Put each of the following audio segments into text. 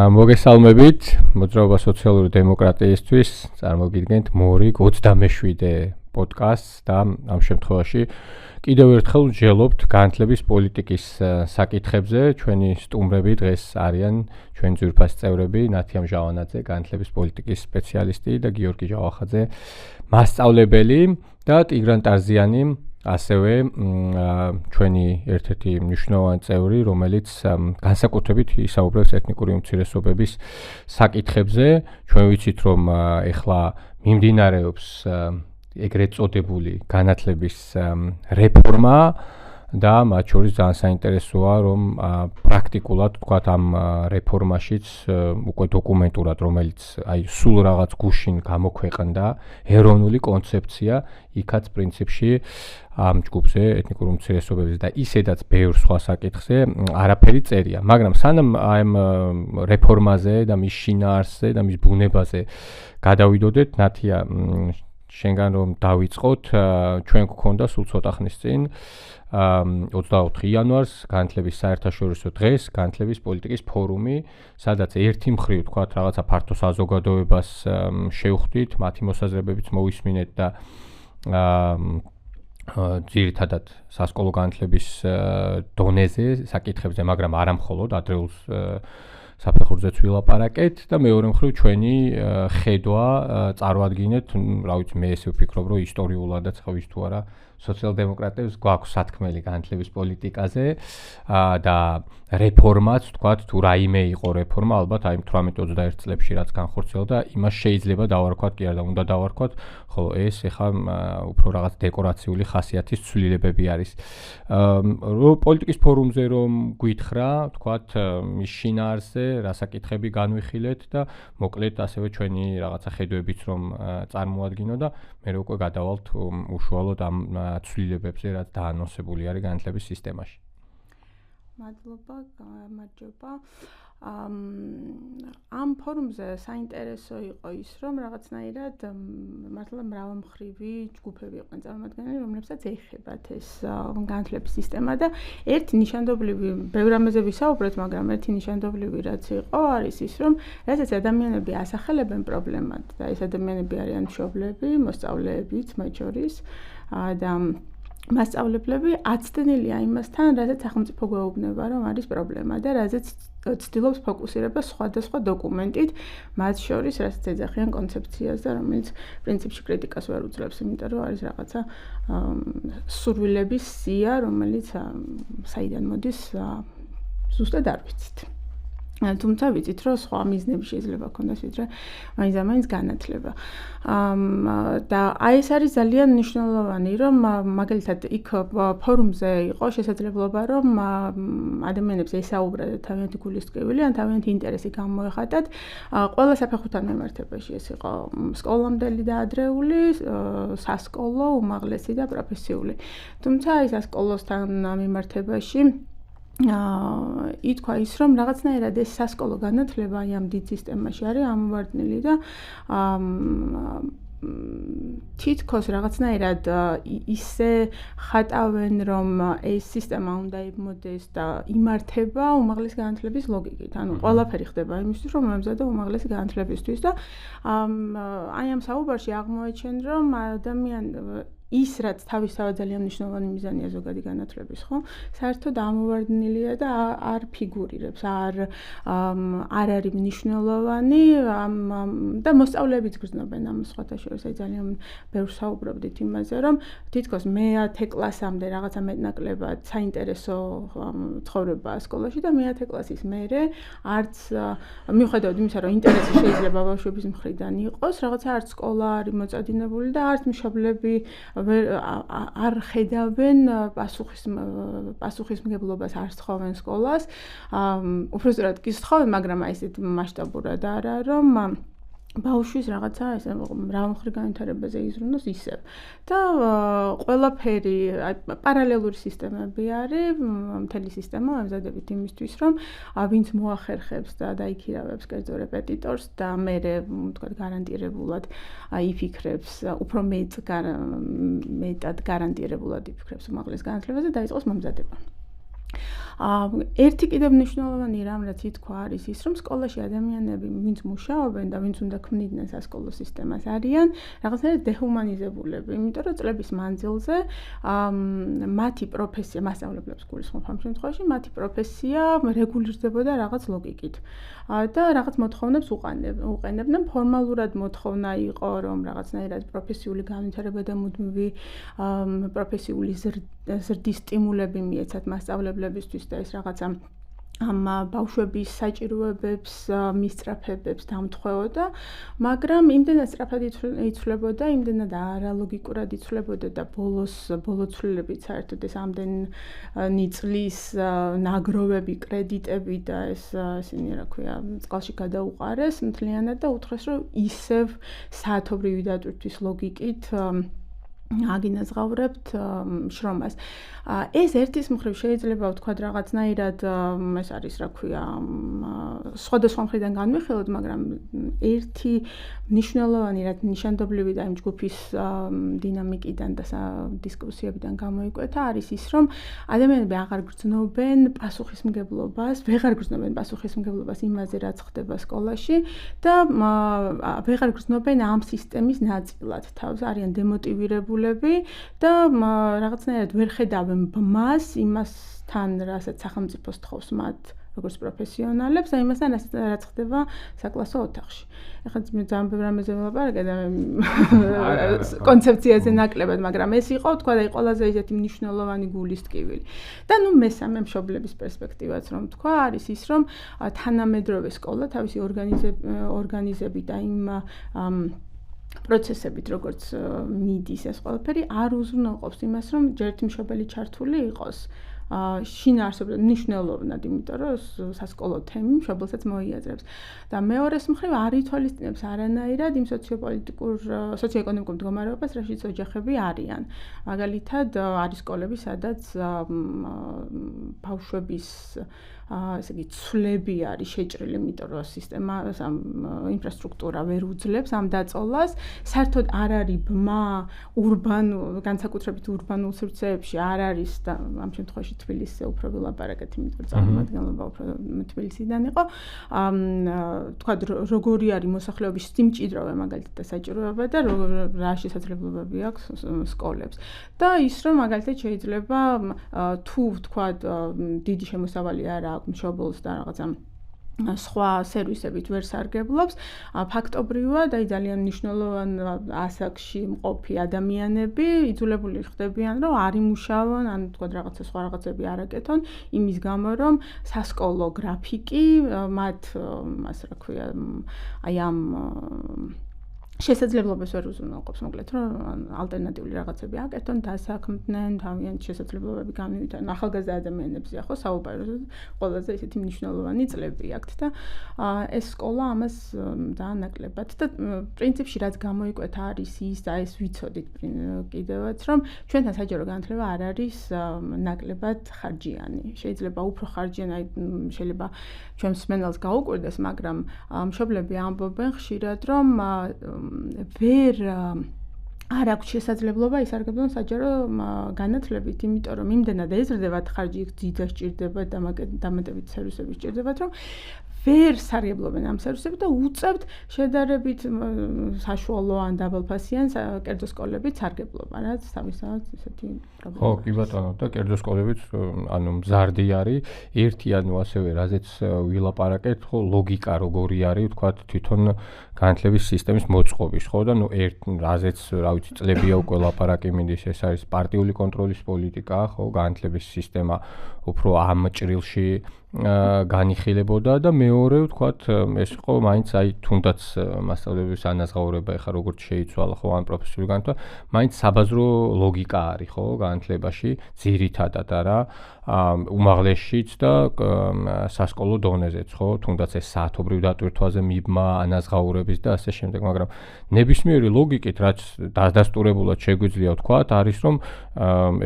მოგესალმებით, მოძრაობა სოციალური დემოკრატიისთვის წარმოგიდგენთ მორიგ 27-ე პოდკასტს და ამ შემთხვევაში კიდევ ერთხელ ვსჯელობთ განათლების პოლიტიკის საკითხებზე. ჩვენი სტუმრები დღეს არიან ჩვენი ძვირფას წევრები, ნათია მჟავანაძე, განათლების პოლიტიკის სპეციალისტი და გიორგი ჟავახაძე, მასწავლებელი და ტიგრან ტარზიანი, ასევე ჩვენი ერთ-ერთი მნიშვნელოვანი წევრი, რომელიც განსაკუთრებით ისაუბრებს ეთნიკური უმცირესობების საკითხებზე. ჩვენ ვიცით, რომ ეხლა მიმდინარეობს ეგრეთ წოდებული განათლების რეფორმა და მათ შორის ძალიან საინტერესოა, რომ პრაქტიკულად თქვათ ამ რეფორმაშიც უკვე დოკუმენტურად, რომელიც აი სულ რაღაც გუშინ გამოქვეყნდა, ეროვნული კონცეფცია, იქაც პრინციპში ამ ჯგუფზე ეთნიკური უმცირესობების და ისედაც ბევრ სხვა საკითხზე არაფერი წერია. მაგრამ სანამ ამ რეფორმაზე და მის შინაარსზე და მის ბუნებაზე გადავიდოდეთ, ნათია შენგან რომ დავიწყოთ, ჩვენ გქონდა სულ ცოტა ხნის წინ 24 იანვარს განათლების საერთაშორისო დღეს, განათლების პოლიტიკის ფორუმი, სადაც ერთი მხრივ თქვათ რაღაცა ფართო საზოგადოებას შევხვდით, მათი მოსაზრებებიც მოვისმინეთ და ძირითადად სასკოლო განათლების დონეზე, საკითხებზე, მაგრამ არა მხოლოდ ადრეულ საფეხურზეც ვილაპარაკეთ და მეორე მხრივ ჩვენი ხედვა წარვადგინეთ, რა ვიცი, მე ესე ვფიქრობ, რომ ისტორიულადაც ვის თუ არა სოციალ-დემოკრატებს გვაქვს სათქმელი განათლების პოლიტიკაზე და რეფორმაც, თქვათ, თუ რაიმე იყო რეფორმა, ალბათ აი 18-21 წლებში რაც განხორციელდა, იმას შეიძლება დავარქვათ, კი არა და უნდა დავარქვათ, ხოლო ეს ეხლა უფრო რაღაც დეკორაციული ხასიათის ცვლილებები არის. პოლიტიკის ფორუმზე რომ გვითხრა, თქვათ, მის შინაარსზე, რა საკითხები განვიხილეთ და მოკლედ ასევე ჩვენი რაღაცა ხედვებიც რომ წარმოადგინო და მე უკვე გადავალთ უშუალოდ ამ ცვლილებებზე, რაც დაანონსებული არის განათლების სისტემაში. მადლობა, გამარჯობა. ამ ფორუმზე საინტერესო იყო ის, რომ რაღაცნაირად მართლა მრავალმხრივი ჯგუფები იყვნენ წარმოადგენლები, რომლებსაც ეხებათ ეს განათლების სისტემა და ერთი ნიშანდობლივი, ბევრ რამეზე ვისაუბრეთ, მაგრამ ერთი ნიშანდობლივი რაც იყო, არის ის, რომ რასაც ადამიანები ასახელებენ პრობლემად და ეს ადამიანები არიან მშობლები, მოსწავლეებიც მათ შორის და მასწავლებლები აცდენილია იმასთან, რაზეც სახელმწიფო გვეუბნება, რომ არის პრობლემა და რაზეც ცდილობს ფოკუსირება სხვადასხვა დოკუმენტით, მათ შორის, რასაც ეძახიან კონცეფციას და რომელიც პრინციპში კრიტიკას ვერ უძლებს, იმიტომ რომ არის რაღაცა სურვილების სია, რომელიც საიდან მოდის, ზუსტად არ ვიცით. თუმცა ვიცით, რომ სხვა მიზნები შეიძლება ქონდეს, ვიდრე მაინც განათლება. და აი ეს არის ძალიან მნიშვნელოვანი, რომ მაგალითად იქ ფორუმზე იყო შესაძლებლობა, რომ ადამიანებს ესაუბრათ თავიანთი გულისწყეველი ან თავიანთი ინტერესი გამოეხატათ ყველა საფეხურთან მიმართებაში. ეს იყო სკოლამდელი და ადრეული, სასკოლო, უმაღლესი და პროფესიული. თუმცა აი სასკოლოსთან მიმართებაში ითქვა ის, რომ რაღაცნაირად ეს სასკოლო განათლება აი ამ დიდ სისტემაში არის ამოვარდნილი და თითქოს რაღაცნაირად ისე ხატავენ, რომ ეს სისტემა უნდა იმოდეს და იმართება უმაღლესი განათლების ლოგიკით. ანუ ყველაფერი ხდება იმისთვის, რომ მომზადო უმაღლესი განათლებისთვის და აი ამ საუბარში აღმოაჩენ, რომ ის რაც თავისთავად ძალიან მნიშვნელოვანი მიზანია ზოგადი განათლების, ხო? საერთოდ ამოვარდნილია და არ ფიგურირებს, არ არის მნიშვნელოვანი და მოსწავლეებიც გრძნობენ ამ სხვათა შორის. აი ძალიან ბევრს საუბრობდით იმაზე, რომ თითქოს მე-10 კლასამდე რაღაცა მეტნაკლებად საინტერესო ცხოვრებაა სკოლაში და მე-10 კლასის მერე არც მიუხედავად იმისა, რომ ინტერესი შეიძლება ბავშვების მხრიდან იყოს, რაღაცა არც სკოლა არის მოწადინებული და არც მშობლები არ ხედავენ პასუხისმგებლობას არ სთხოვენ სკოლას. უბრალოდ კი სთხოვენ, მაგრამ აი ესეთ მასშტაბურად არა, რომ ბავშვის რაღაცა ესე მრავალმხრივ განვითარებაზე იზრუნოს ისევ. და ყველაფერი პარალელური სისტემები არის, მთელი სისტემა ამზადებით იმისთვის, რომ ვინც მოახერხებს და დაიქირავებს კერძო რეპეტიტორს და მერე თქვა გარანტირებულად იფიქრებს, უფრო მეტად გარანტირებულად იფიქრებს უმაღლეს განათლებაზე და დაიწყოს მომზადება. ერთი კიდევ მნიშვნელოვანი რამ რაც ითქვა არის ის, რომ სკოლაში ადამიანები, ვინც მუშაობენ და ვინც უნდა ქმნიდნენ სასკოლო სისტემას, არიან რაღაცნაირად დეჰუმანიზებულები, იმიტომ რომ წლების მანძილზე მათი პროფესია, მასწავლებლებს გულისხმობ ამ შემთხვევაში, მათი პროფესია რეგულირდებოდა რაღაც ლოგიკით. და რაღაც მოთხოვნებს უყენებდნენ. ფორმალურად მოთხოვნა იყო, რომ რაღაცნაირად პროფესიული განვითარება და მუდმივი პროფესიული ზრდის სტიმულები მიეცათ მასწავლებლებისთვის და ეს რაღაცა ამ ბავშვების საჭიროებებს, მისწრაფებებს დამთხოვოდა, მაგრამ იმდენად სწრაფად იცვლებოდა, იმდენად არალოგიკურად იცვლებოდა და ბოლო ცვლილებებით საერთოდ ეს ამდენი წლის ნაგროვები, კრედიტები და ესენი რა ქვია, წყალში გადაუყარეს მთლიანად და უთხრეს, რომ ისევ საათობრივი დატვირთვის ლოგიკით აგინაზღავრებთ შრომას. ეს ერთის მხრივ შეიძლება ვთქვათ რაღაცნაირად ეს არის რა ქვია სხვადასხვა მხრიდან განვიხილოთ, მაგრამ ერთი მნიშვნელოვანი რაც ნიშანდობლივი და იმ ჯგუფის დინამიკიდან და დისკუსიებიდან გამოიკვეთა არის ის, რომ ადამიანები აღარ გრძნობენ პასუხისმგებლობას, ვეღარ გრძნობენ პასუხისმგებლობას იმაზე, რაც ხდება სკოლაში და ვეღარ გრძნობენ ამ სისტემის ნაწილად თავს, არიან დემოტივირებულები და რაღაცნაირად ვერ ხედავენ ბმას იმასთან, რასაც სახელმწიფო სთხოვს მათ როგორც პროფესიონალებს და იმასთან, რაც ხდება საკლასო ოთახში. ეხლა მე ძალიან ბევრ რამეზე ვილაპარაკე და კონცეფციაზე ნაკლებად, მაგრამ ეს იყო, თქვა და ყველაზე ისეთი მნიშვნელოვანი გულის ტკივილი. და ნუ მესამე მშობლების პერსპექტივაც რომ თქვა, არის ის, რომ თანამედროვე სკოლა თავისი ორგანიზებით და იმ პროცესებით, როგორც მიდის ეს ყველაფერი, არ უზრუნველყოფს იმას, რომ ჯერ ერთი მშობელი ჩართული იყოს შინაარსობრივად მნიშვნელოვნად, იმიტომ რომ სასკოლო თემი მშობელსაც მოიაზრებს. და მეორეს მხრივ არ ითვალისწინებს არანაირად იმ სოციოეკონომიკურ მდგომარეობას, რაშიც ოჯახები არიან. მაგალითად, არის სკოლები, სადაც ბავშვების ესე იგი ცვლები არის შეჭრილი, იმიტომ რომ სისტემა, ინფრასტრუქტურა ვერ უძლებს ამ დაწოლას. საერთოდ არ არის ბმა განსაკუთრებით ურბანულ სივრცეებში არ არის და ამ შემთხვევაში თბილისზე უფრო ვილაპარაკეთ, იმიტომ რომ წარმომადგენლობა უფრო თბილისიდან იყო. თქვა როგორი არის მოსახლეობის სიმჭიდროვე მაგალითად და საჭიროება და რა შესაძლებლობები აქვს სკოლებს. და ის რომ მაგალითად შეიძლება თუ თქვა დიდი შემოსავალი არ აქვს მშობელს და რაღაცა სხვა სერვისებით ვერ სარგებლობს, ფაქტობრივად აი ძალიან მნიშვნელოვან ასაკში მყოფი ადამიანები იძულებული ხდებიან, რომ არ იმუშაონ, ან თქვა რაღაცა სხვა რაღაცები არ აკეთონ, იმის გამო, რომ სასკოლო გრაფიკი მათ ასე რა ქვია, აი ამ შესაძლებლობებს ვერ უზრუნველყოფს, მოკლედ, რომ ალტერნატიული რაღაცები აკეთონ, დასაქმდნენ, თავიანთი შესაძლებლობები განვითარონ. ახალგაზრდა ადამიანებზე ხო საუბარია, ყველაზე ისეთი მნიშვნელოვანი წლები აქვთ და ეს სკოლა ამას ძალიან ნაკლებად და პრინციპში რაც გამოიკვეთა არის ის და ეს ვიცოდით კიდევაც, რომ ჩვენთან საჯარო განათლება არ არის ნაკლებად ხარჯიანი. შეიძლება უფრო ხარჯიანი, შეიძლება ჩვენ მსმენელს გაუკვირდეს, მაგრამ მშობლები ამბობენ ხშირად, რომ ვერ არ აქვს შესაძლებლობა ისარგებლონ საჯარო განათლებით, იმიტომ რომ იმდენად ეზრდებათ ხარჯი, ძიძა სჭირდება და დამატებით სერვისები სჭირდებათ, რომ ვერ სარგებლობენ ამ სერვისებით და უწევთ შედარებით საშუალო ან დაბალფასიან კერძო სკოლებიც სარგებლობა, რაც თავისთავად ესეთი პრობლემა. ხო, კი ბატონო, და კერძო სკოლებიც ანუ მზარდი არის. ერთი ანუ ასევე რაზეც ვილაპარაკეთ, ხო, ლოგიკა როგორი არის, ვთქვათ, თვითონ განათლების სისტემის მოწყობის, ხო, და ნუ რაზეც, რა ვიცი, წლებია უკვე ლაპარაკი მიდის, ეს არის პარტიული კონტროლის პოლიტიკა, ხო, განათლების სისტემა უფრო ამ ჭრილში განიხილებოდა და მეორე ვთქვათ ეს იყო მაინც აი თუნდაც მასწავლებლების ანაზღაურება ეხა როგორც შეიცვალა ხო ან პროფესიული განათლება მაინც საბაზრო ლოგიკა არის ხო განათლებაში ძირითადად არა უმაღლესშიც და სასკოლო დონეზეც ხო თუნდაც ეს საათობრივ დატვირთვაზე მიბმა ანაზღაურების და ასე შემდეგ მაგრამ ნებისმიერი ლოგიკით რაც დადასტურებულად შეგვიძლია ვთქვათ არის რომ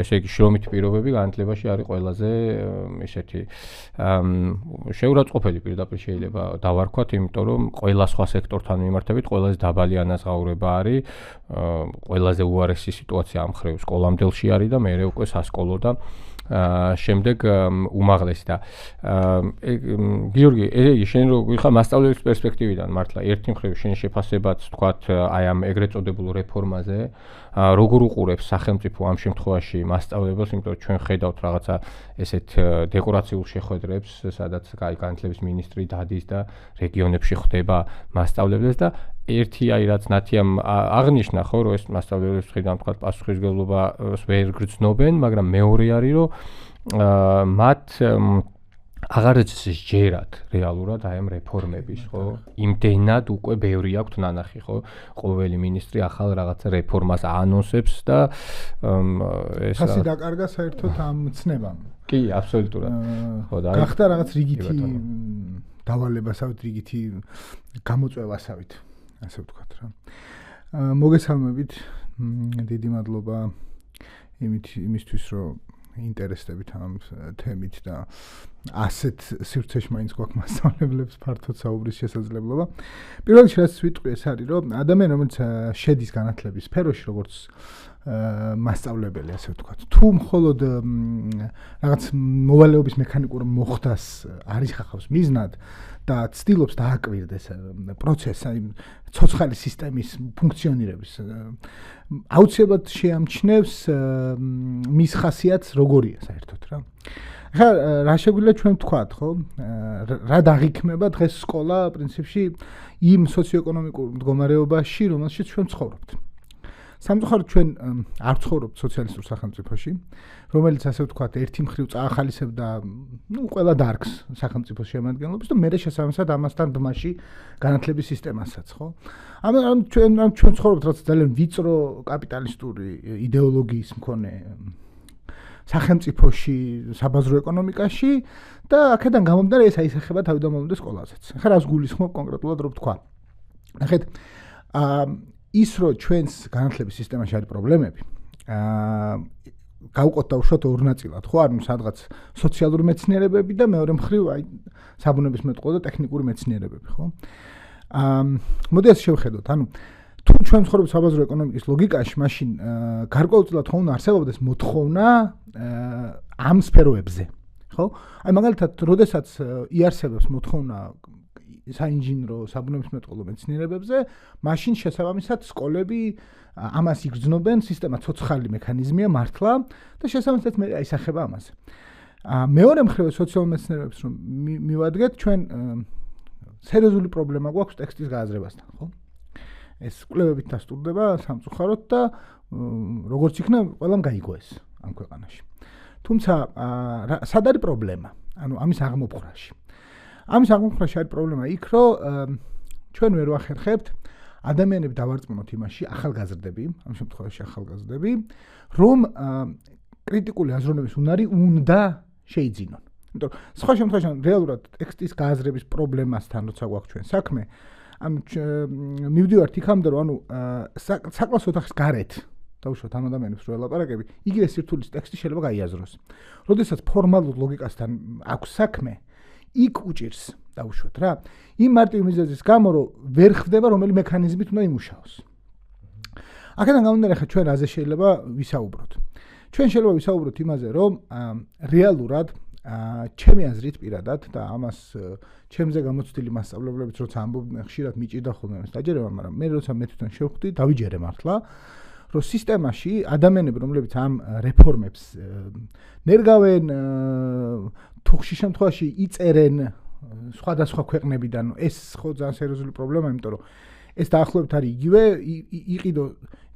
ესე იგი შრომითი პირობები განათლებაში არის ყველაზე ესეთი შეურაცხყოფელი პირდაპირ შეიძლება დავარქვათ, იმიტომ რომ ყველა სხვა სექტორთან მიმართებით ყველაზე დაბალი ანაზღაურება არის, ყველაზე უარესი სიტუაცია ამ ხრივ სკოლამდელში არის და მეორე უკვე სასკოლო და შემდეგ უმაღლესი და გიორგი, ესე შენ რო ვიხარ მასწავლებლის პერსპექტივიდან მართლა ერთი მხრივ შენ შეფასებაც თქვათ აი ამ ეგრეთ წოდებულ რეფორმაზე როგორ უყურებს სახელმწიფო ამ შემთხვევაში მასწავლებლებს, იმიტომ რომ ჩვენ ხედავთ რაღაცა ესეთ დეკორაციულ შეხვედრებს, სადაც განათლების მინისტრი დადის და რეგიონებში ხვდება მასწავლებლებს და ერთი აი რაც ნათიამ აღნიშნა ხო რომ ეს მასწავლებლებს ხედავთ თქვა პასუხისმგებლობას ვერ გრძნობენ, მაგრამ მეორე არის რომ მათ აღარ შეჯერათ რეალურად აი ამ რეფორმების ხო იმდენად უკვე ბევრი აქვთ ნანახი ხო ყოველი მინისტრი ახალ რაღაცა რეფორმას აანონსებს და ეს ასე დაკარგა საერთოდ ამ ცნებამ კი აბსოლუტურად ხო და გახდა რაღაც რიგითი დავალებასავით რიგითი გამოწვევასავით ასე ვთქვათ რა მოგესალმებით დიდი მადლობა იმისთვის რომ ინტერესდებით ამ თემით და ასეთ სივრცეში მაინც გვაქვს მასწავლებლებს ფართოდ საუბრის შესაძლებლობა. პირველ რიგში რაც ვიტყვი ეს არის რომ ადამიანი რომელიც შედის განათლების სფეროში როგორც მასწავლებელი ასე ვთქვათ თუ მხოლოდ რაღაც მოვალეობის მექანიკურ მოხდას არის ხახავს მიზნად და ცდილობს დააკვირდეს პროცესს აი ცოცხალი სისტემის ფუნქციონირების აუცილებლად შეამჩნევს მის ხასიათს როგორია საერთოდ რა. ხა რა შეგვიძლია ჩვენ ვთქვათ ხო რა დაღიქმება დღეს სკოლა პრინციპში იმ სოციოეკონომიკურ მდგომარეობაში რომელშიც ჩვენ ცხოვრობთ. სამწუხაროდ ჩვენ არ ვცხოვრობთ სოციალისტურ სახელმწიფოში, რომელიც ასე ვთქვათ, ერთი მხრივ წაახალისებდა, ყველა დარგს სახელმწიფოს შემადგენლობის და მერე შესაბამისად ამასთან ბმაში განათლების სისტემასაც, ხო? ამ ჩვენ ცხოვრობთ რაც ძალიან ვიწრო კაპიტალისტური იდეოლოგიის მქონე სახელმწიფოში, საბაზრო ეკონომიკაში და აქედან გამომდინარე ეს აისახება თავიდანვე სკოლაზეც. ხა რას გულისხმობ კონკრეტულად რომ ვთქვა? ნახეთ, ის რომ ჩვენს განათლების სისტემაში არის პრობლემები, გავყოთ დავუშვათ ორ ნაწილად, ხო, არის სადღაც სოციალური მეცნიერებები და მეორე მხრივ აი საბუნებისმეტყველო და ტექნიკური მეცნიერებები, ხო? მოდი ასე შევხედოთ, ანუ თუ ჩვენ ვცხოვრობთ საბაზრო ეკონომიკის ლოგიკაში, მაშინ გარკვეულწილად ხო უნდა არსებობდეს მოთხოვნა ამ სფეროებზე, ხო? აი მაგალითად, როდესაც იარსებებს მოთხოვნა საინჟინრო საბუნებისმეტყველო მეცნიერებებზე, მაშინ შესაბამისად სკოლები ამას იგრძნობენ, სისტემა ცოცხალი მექანიზმია მართლა და შესაბამისად მე აისახება ამაზე. მეორე მხრივ სოციალურ მეცნიერებებს რომ მივადგეთ, ჩვენ სერიოზული პრობლემა გვაქვს ტექსტის გააზრებასთან, ხო? ეს კვლევებით დასტურდება სამწუხაროდ და როგორც იქნა, ყველამ გაიგო ეს ამ ქვეყანაში. თუმცა სად არის პრობლემა? ანუ ამის აღმოფხვრაში. ამის აღმოფხვრაში არის პრობლემა იქ, რომ ჩვენ ვერ ვახერხებთ ადამიანები დავარწმუნოთ იმაში, ახალგაზრდები, ამ შემთხვევაში ახალგაზრდები, რომ კრიტიკული აზროვნების უნარი უნდა შეიძინონ. იმიტომ რომ სხვა შემთხვევაში რეალურად ტექსტის გააზრების პრობლემასთან როცა გვაქვს ჩვენ საქმე, ანუ მივდივართ იქამდე, რომ ანუ საკლასო ოთახის გარეთ დავუშვათ ამ ადამიანებს რო ელაპარაკები, იგივე სირთულის ტექსტი შეიძლება გაიაზროს. როდესაც ფორმალურ ლოგიკასთან აქვს საქმე, იქ უჭირს დავუშვათ რა. იმ მარტივი მიზეზის გამო რომ ვერ ხდება რომელი მექანიზმით უნდა იმუშაოს. აქედან გამომდინარე ხა ჩვენ რაზე შეიძლება ვისაუბროთ. ჩვენ შეიძლება ვისაუბროთ იმაზე რომ რეალურად ჩემი აზრით პირადად და ამას ჩემზე გამოცდილი მასწავლებლებიც როცა ამბობდნენ ხშირად მიჭირდა ხოლმე ეს დაჯერება, მაგრამ მე როცა მე თვითონ შევხვდი, დავიჯერე მართლა, რომ სისტემაში ადამიანები რომლებიც ამ რეფორმებს ნერგავენ თუ ხშირ შემთხვევაში იწერენ სხვადასხვა ქვეყნებიდან, ეს ხო ძალიან სერიოზული პრობლემაა, იმიტომ რომ ეს დაახლოებით არის იგივე იყიდო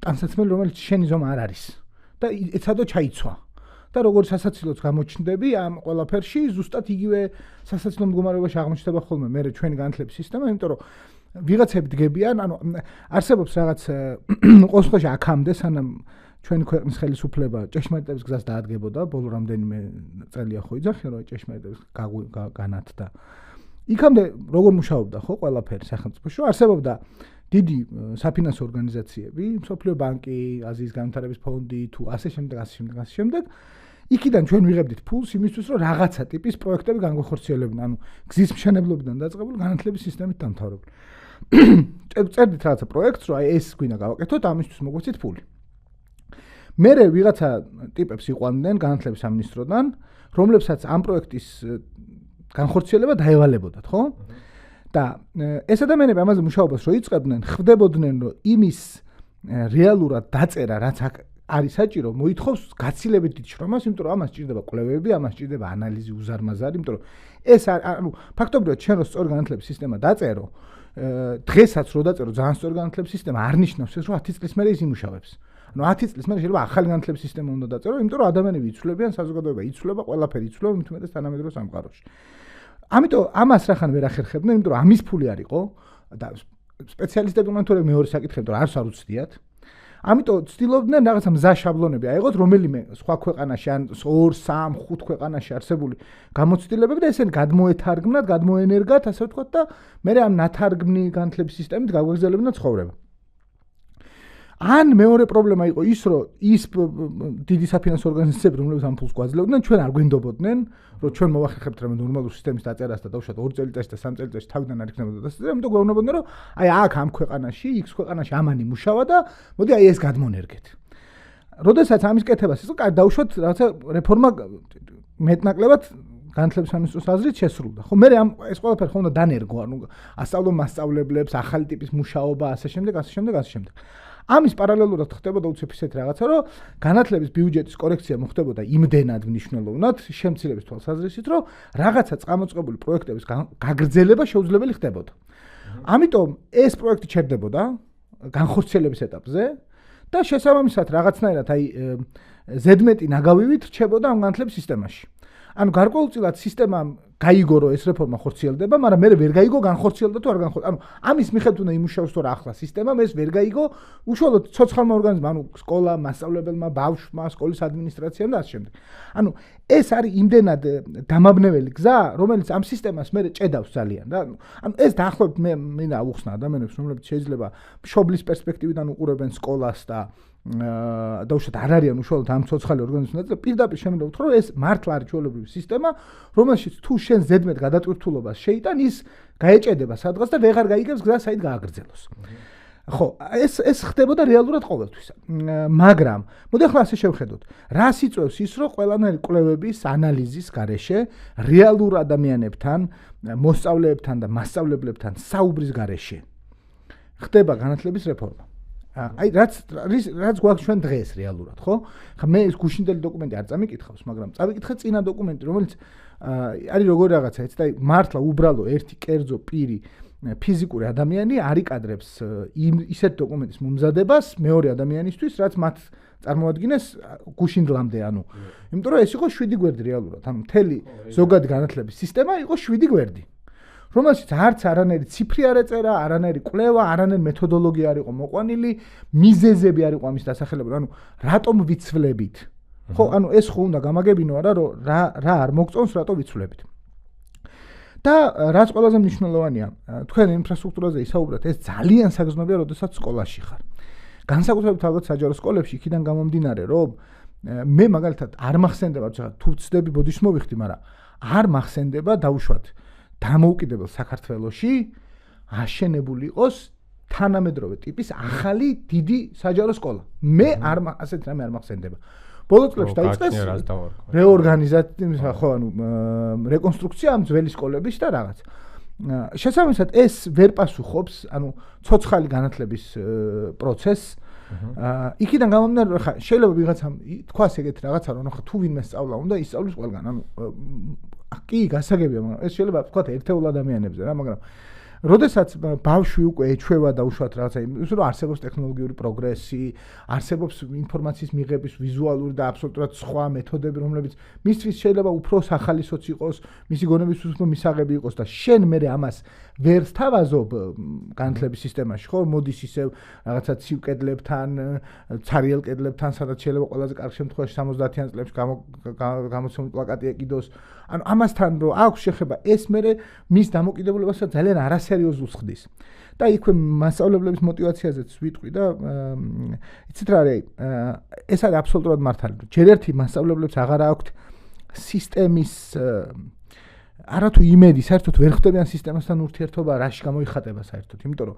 ტანსაცმელი, რომელიც შენი ზომა არ არის და ეცადო ჩაიცვა. და როგორც სასაცილოც გამოჩნდები ამ ყველაფერში, ზუსტად იგივე სასაცილო მდგომარეობაში აღმოჩნდება ხოლმე მე ჩვენი განათლების სისტემა, იმიტომ რომ ვიღაცები დგებიან, ანუ არსებობს რაღაც ყოველ შემთხვევაში აქამდე სანამ ჩვენი ქვეყნის ხელისუფლება ჭეშმარიტების გზას დაადგებოდა, ბოლო რამდენიმე წელია ხო იძახი, რომ ჭეშმარიტების განათდა. იქამდე როგორ მუშაობდა ხო ყველაფერი სახელმწიფოში, რომ არსებობდა დიდი საფინანსო ორგანიზაციები, მსოფლიო ბანკი, აზიის განვითარების ფონდი თუ ასე შემდეგ, იქიდან ჩვენ ვიღებდით ფულს იმისთვის, რომ რაღაცა ტიპის პროექტები განგვახორციელებინა, ანუ გზის მშენებლობიდან დაწყებული განათლების სისტემით დამთავრებული. წერდით რაღაცა პროექტს, რომ აი ეს გვინდა გავაკეთოთ, ამისთვის მოგვეცით ფული. მერე ვიღაცა ტიპებს იყვანდნენ განათლების სამინისტროდან, რომლებსაც ამ პროექტის განხორციელება დაევალებოდათ, ხო? და ეს ადამიანები ამაზე მუშაობას რო იწყებდნენ, ხვდებოდნენ, რომ იმის რეალურად დაწერა, რაც არის საჭირო, მოითხოვს გაცილებით დიდ შრომას, იმიტომ რომ ამას სჭირდება კვლევები, ამას სჭირდება ანალიზი უზარმაზარი, იმიტომ რომ ეს ანუ ფაქტობრივად ჩვენ რო სწორ განათლების სისტემა დაწერო, დღესაც რო დაწერო ძალიან სწორ განათლების სისტემა არ ნიშნავს ეს, რომ 10 წლის მერე ის იმუშავებს. ანუ 10 წლის მერე შეიძლება ახალი განათლების სისტემა უნდა დაწერო, იმიტომ რომ ადამიანები იცვლებიან, საზოგადოება იცვლება, ყველაფერი იცვლება, მით უმეტეს თანამედროვე სამყაროში. ამიტომ ამას რახან ვერ ახერხებდნენ, იმიტომ რომ ამის ფული არისო და სპეციალისტები უნდა თუ მეორე საკითხი, იმიტომ რომ არც არ უცდიათ. ამიტომ ცდილობდნენ რაღაცა მზა შაბლონები აიღოთ, რომელიმე სხვა ქვეყანაში ან 2, 3, 5 ქვეყანაში არსებული გამოცდილებები და ესენი გადმოეთარგმნათ, გადმოენერგათ, ასე ვთქვათ და მე ამ ნათარგმნი განათლების სისტემით გაგვეგზელებინათ ცხოვრება. ან მეორე პრობლემა იყო ის, რომ ის დიდი საფინანსო ორგანიზაციები, რომლებიც ამ ფულს გვაძლევდნენ, ჩვენ არ გვენდობოდნენ, რომ ჩვენ მოვახერხებთ რამე ნორმალურ სისტემის დაწერას და დავუშვათ 2 წელიწადში და 3 წელიწადში თავიდან არ იქნებოდა და ამიტომ გვეუბნებოდნენ, რომ აი აქ ამ ქვეყანაში, X ქვეყანაში ამანი მუშავა და მოდი აი ეს გადმონერგეთ. როდესაც ამის კეთებას ის დავუშვათ რაღაცა რეფორმა მეტნაკლებად განათლების სამინისტროს აზრით შესრულდა. ხო, მე ეს ყველაფერი ხომ უნდა დანერგო, ანუ ასწავლო მასწავლებლებს, ახალი ტიპის მუშაობა, ასე შემდეგ, ასე შემდეგ, ასე შემდეგ. ამის პარალელურად ხდებოდა უცებ ისეთი რაღაცა, რომ განათლების ბიუჯეტის კორექცია მოხდებოდა იმდენად მნიშვნელოვნად შემცირების თვალსაზრისით, რომ რაღაცა წამოწყებული პროექტების გაგრძელება შეუძლებელი ხდებოდა. ამიტომ ეს პროექტი ჩერდებოდა განხორციელების ეტაპზე და შესაბამისად რაღაცნაირად აი ზედმეტი ნაგავივით რჩებოდა ამ განათლების სისტემაში. ანუ გარკვეულწილად სისტემამ გაიგო რომ ეს რეფორმა ხორციელდება, მაგრამ მე ვერ გაიგო განხორციელდა თუ არ განხორციელდა. ანუ ამის მიხედვით უნდა იმუშაოს თუ რა ახლა სისტემამ ეს ვერ გაიგო, უშუალოდ ცოცხალმა ორგანიზმმა, ანუ სკოლა, მასწავლებელმა, ბავშვმა, სკოლის ადმინისტრაციამ და ასე შემდეგ. ანუ ეს არის იმდენად დამაბნეველი გზა, რომელიც ამ სისტემას მე ჭედავს ძალიან და ანუ ეს დაახლოებით მე მინდა აუხსნა ადამიანებს, რომლებიც შეიძლება მშობლის პერსპექტივიდან უყურებენ სკოლას და დაუშვათ არ არიან უშუალოდ ამ ცოცხალი ორგანიზმის და პირდაპირ შემიძლია უთხრა რომ ეს მართლა არის ჩვეულებრივი სისტემა, რომელშიც თუ შენ ზედმეტ გადატვირთულობას შეიტან, ის გაეჭედება სადღაც და ვეღარ გაიგებს გზას საით გააგრძელოს. ხო, ეს ხდებოდა რეალურად ყოველთვის. მაგრამ მოდი ახლა ასე შევხედოთ. რას იწვევს ის, რომ ყველანაირი კვლევების, ანალიზის გარეშე რეალურ ადამიანებთან, მოსწავლეებთან და მასწავლებლებთან საუბრის გარეშე ხდება განათლების რეფორმა. აი რაც გვაქვს ჩვენ დღეს რეალურად, ხო? ხა მე ეს გუშინდელი დოკუმენტი არ წამიკითხავს, მაგრამ წავიკითხე წინა დოკუმენტი, რომელიც არის როგორი რაღაცა, ეცი და მართლა უბრალო ერთი კერძო პირი ფიზიკური ადამიანი არ იკადრებს ისეთ დოკუმენტის მომზადებას მეორე ადამიანისთვის, რაც მათ წარმოადგენს გუშინდლამდე, ანუ იმიტომ რომ ეს იყო 7 გვერდი რეალურად, ანუ მთელი ზოგადი განათლების სისტემა იყო 7 გვერდი. რომელშიც არც არანაირი ციფრი არ ეწერა, არანაირი კვლევა, არანაირი მეთოდოლოგია არ იყო მოყვანილი, მიზეზები არ იყო ამის დასახელებული, ანუ რატომ ვიცვლებით. ხო, ანუ ეს ხო უნდა გამაგებინო არა, რომ რა არ მოგწონს, რატო ვიცვლებით. და რაც ყველაზე მნიშვნელოვანია, თქვენ ინფრასტრუქტურაზე ისაუბრეთ, ეს ძალიან საგრძნობია, როდესაც სკოლაში ხარ. განსაკუთრებით ალბათ საჯარო სკოლებში, იქიდან გამომდინარე, რომ მე მაგალითად არ მახსენდება, თუ ვცდები ბოდიშს მოვიხდი, მაგრამ არ მახსენდება დავუშვათ დამოუკიდებელ საქართველოში აშენებული იყოს თანამედროვე ტიპის ახალი დიდი საჯარო სკოლა. მე ასეთ რამე არ მახსენდება. ბოლო წლებში დაიწყეს რეორგანიზაცია, ხო, ანუ რეკონსტრუქცია ამ ძველი სკოლების და რაღაც. შესაბამისად ეს ვერ პასუხობს, ანუ ცოცხალი განათლების პროცესს. იქიდან გამომდინარე, ხა შეიძლება ვიღაცამ თქვას ეგეთი რაღაცა, რომ ხა თუ ვინმე სწავლა უნდა ისწავლის ყველგან, ანუ კი გასაგებია, მაგრამ ეს შეიძლება ვთქვათ ერთეულ ადამიანებზე რა, მაგრამ როდესაც ბავშვი უკვე ეჩვევა და უშუალოდ რაღაცა ის რომ არსებობს ტექნოლოგიური პროგრესი, არსებობს ინფორმაციის მიღების ვიზუალური და აბსოლუტურად სხვა მეთოდები, რომლებიც მისთვის შეიძლება უფრო სახალისოც იყოს, მისი გონების უფრო მისაღები იყოს და შენ მე ამას ვერ სთავაზობ განათლების სისტემაში, ხო, მოდის ისევ რაღაცა ცივ კედლებთან, ცარიელ კედლებთან, სადაც შეიძლება ყველაზე კარგ შემთხვევაში 70-იან წლებში გამოცემული პლაკატი ეკიდოს. ანუ ამასთან რო აქვს შეხება, ეს მე მის დამოკიდებულებასაც ძალიან არასერიოზულს ხდის. და იქვე მასწავლებლების мотиваციაზეც ვიტყვი და იცით რა არის, ეს არის აბსოლუტურად მართალი. ჯერ ერთი მასწავლებლებს აღარ აქვთ სისტემის არათუ იმედი, საერთოდ ვერ ხვდებიან სისტემასთან ურთიერთობა, რაში გამოიხატება საერთოდ, იმიტომ რომ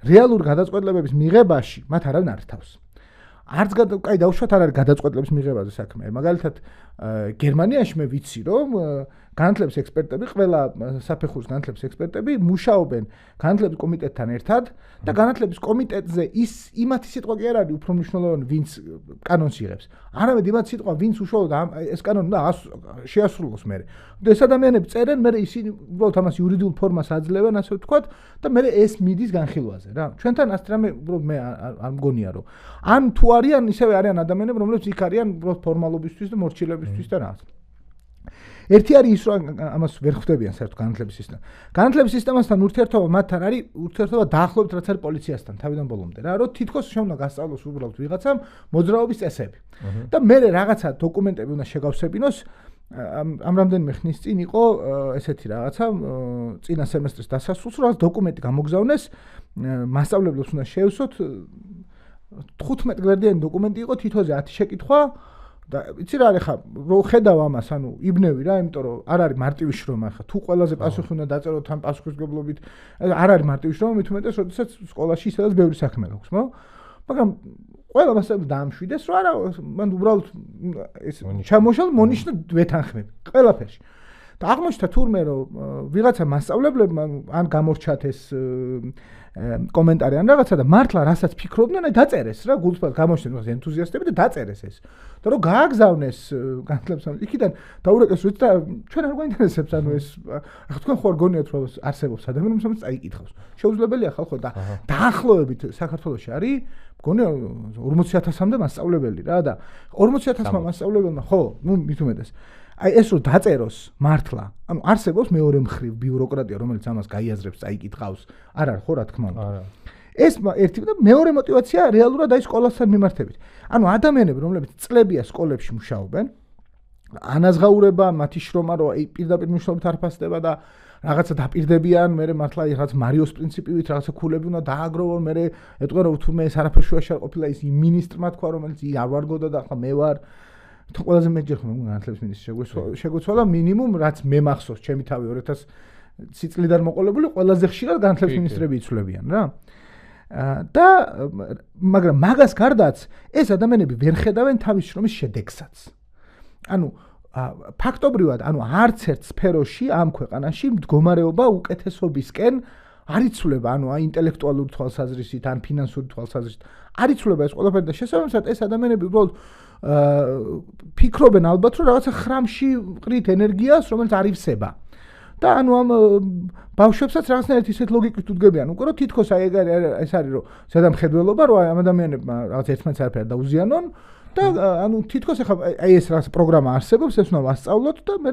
რეალურ გადაწყვეტილებების მიღებაში მათ არავინ არ თავს. არც კაი დავუშვათ არ არის გადაწყვეტილების მიღებაზე საქმე. მაგალითად გერმანიაში მე ვიცი რომ განათლების ექსპერტები, ყველა საფეხურის განათლების ექსპერტები მუშაობენ განათლების კომიტეტთან ერთად და განათლების კომიტეტზე იმათი სიტყვა კი არ არის უფრო მნიშვნელოვანი, ვინც კანონს იღებს. არამედ იმათი სიტყვა, ვინც უშუალოდ ეს კანონი უნდა შეასრულოს მერე. და ეს ადამიანები წერენ, მერე ისინი უბრალოდ ამას იურიდიულ ფორმას აძლევენ, ასე ვთქვათ, და მერე ეს მიდის განხილვაზე რა. ჩვენთან ასეთ რამე უბრალოდ მე არ მგონია რომ ან თუ არიან, ისევე არიან ადამიანები, რომლებიც იქ არიან უბრალოდ ფორმალობისთვის და მორჩილებისთვის და რაღაც. ერთი არის ის რომ ამას ვერ ხვდებიან საერთოდ განათლების სისტემა. განათლების სისტემასთან ურთიერთობა მათთან არის ურთიერთობა დაახლოებით რაც არის პოლიციასთან თავიდან ბოლომდე რა, რომ თითქოს შეუნდა გასწავლოს უბრალოდ ვიღაცამ მოძრაობის წესები. და მე რაღაცა დოკუმენტები უნდა შეგავსებინოს ამ რამდენიმე ხნის წინ იყო ესეთი რაღაცა წინა სემესტრის დასასრულს რაღაც დოკუმენტი გამოგზავნეს მასწავლებლებს უნდა შეევსოთ 15 გვერდიანი დოკუმენტი იყო თითოზე 10 შეკითხვა და იცი რა არის ხა რო ხედავ ამას ანუ იბნევი რა იმიტომ რომ არ არის მარტივი შრომა ხა თუ ყველაზე პასუხი უნდა დაწეროთ ამ პასუხისგებლობით არ არის მარტივი შრომა მით უმეტეს როდესაც სკოლაში ისედაც ბევრი საქმე გაქვს მაგრამ ყველა მასწავლებელი დაამშვიდეს რომ არა მან უბრალოდ ეს ჩამოშალ მონიშნო ვეთანხმები ყველაფერში და აღმოჩნდა თურმე რომ ვიღაცა მასწავლებლებმა ან გამორჩათ ეს კომენტარი ან რაღაცა და მართლა რასაც ფიქრობდნენ აი დაწერეს რა გულწრფელად გამოჩნდნენ ენთუზიასტები და დაწერეს ეს და რომ გააგზავნეს განათლების იქიდან დაურეკეს რომ და ჩვენ არ გვაინტერესებს ანუ ეს ახლა თქვენ ხوار გონიათ რომ არსებობს ადამიანებს რომელიც წაიკითხავს შეუძლებელია ხალხო და დაახლოებით საქართველოში არის მგონია 40000-მდე მასწავლებელი რა და 40000-მა მასწავლებელმა ხო ნუ მით უმეტეს აი ეს რომ დაწეროს მართლა ანუ არსებობს მეორე მხრივ ბიუროკრატია რომელიც ამას გაიაზრებს წაიკითხავს არ არის ხო რა თქმა უნდა არა ეს ერთი და მეორე мотиваცია რეალურად აი სკოლასთან მიმართებით ანუ ადამიანები რომლებიც წლებია სკოლებში მუშაობენ ანაზღაურება მათი შრომა რომ აი პირდაპირ მნიშვნელობით არ ფასდება და რაღაცა დაპირდებიან მე მართლა რაღაც მარიოს პრინციპივით რაღაცა ქულები უნდა დააგროვონ მე ეტყვი რომ თურმე ეს არაფერ შუაში არ ყოფილა ის მინისტრმა თქვა რომელიც არ ვარგოდა და ახლა მე ვარ თუ ყველაზე მეტჯერ ხომ განათლების მინისტრი შეგვეცვალა მინიმუმ რაც მე მახსოვს ჩემი თავი 2000 წლიდან მოყოლებული ყველაზე ხშირად განათლების მინისტრები იცვლებიან რა და მაგრამ მაგას გარდაც ეს ადამიანები ვერ ხედავენ თავის შრომის შედეგსაც ანუ ფაქტობრივად ანუ არც ერთ სფეროში ამ ქვეყანაში მდგომარეობა უკეთესობისკენ არ იცვლება ანუ ინტელექტუალური თვალსაზრისით ან ფინანსური თვალსაზრისით არ იცვლება ეს ყველაფერი და შესაბამისად ეს ადამიანები უბრალოდ ფიქრობენ ალბათ რომ რაღაცა ხრამში ყრით ენერგიას რომელიც არ ივსება და ანუ ამ ბავშვებსაც რაღაცნაირად ისეთ ლოგიკით უდგებიან უკვე რომ თითქოს აი ეს არის რომ ზედამხედველობა რომ ამ ადამიანებმა რაღაც ერთმანეთს არაფერი დაუზიანონ და ანუ თითქოს ახლა აი ეს რაღაც პროგრამა არსებობს ეს უნდა ვასწავლოთ და მე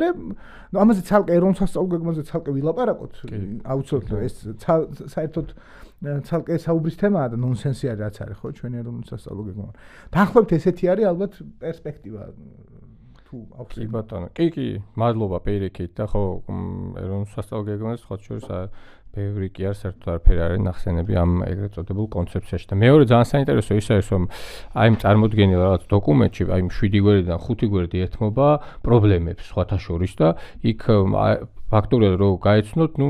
ამაზე ცალკე ეროვნულ სასწავლო გეგმაზე ცალკე ვილაპარაკოთ აუცილებლად ეს საერთოდ ცალკე საუბრის თემაა და ნონსენსი არის რაც არის ხო ჩვენი ეროვნულ სასწავლო გეგმა დაახლოებით ესეთი არის ალბათ პერსპექტივა თუ აქვს კი ბატონო კი მადლობა პირიქით და ხო ეროვნულ სასწავლო გეგმაზე სხვა შორის ბევრი კი არ საერთოდ არაფერი არის ნახსენები ამ ეგრეთ წოდებულ კონცეფციაში და მეორე ძალიან საინტერესო ის არის რომ აი ამ წარმოდგენილ რაღაც დოკუმენტში აი 7 გვერდიდან 5 გვერდი ეთმობა პრობლემებს სხვათა შორის და იქ ფაქტობრივად რომ გაეცნოთ, ნუ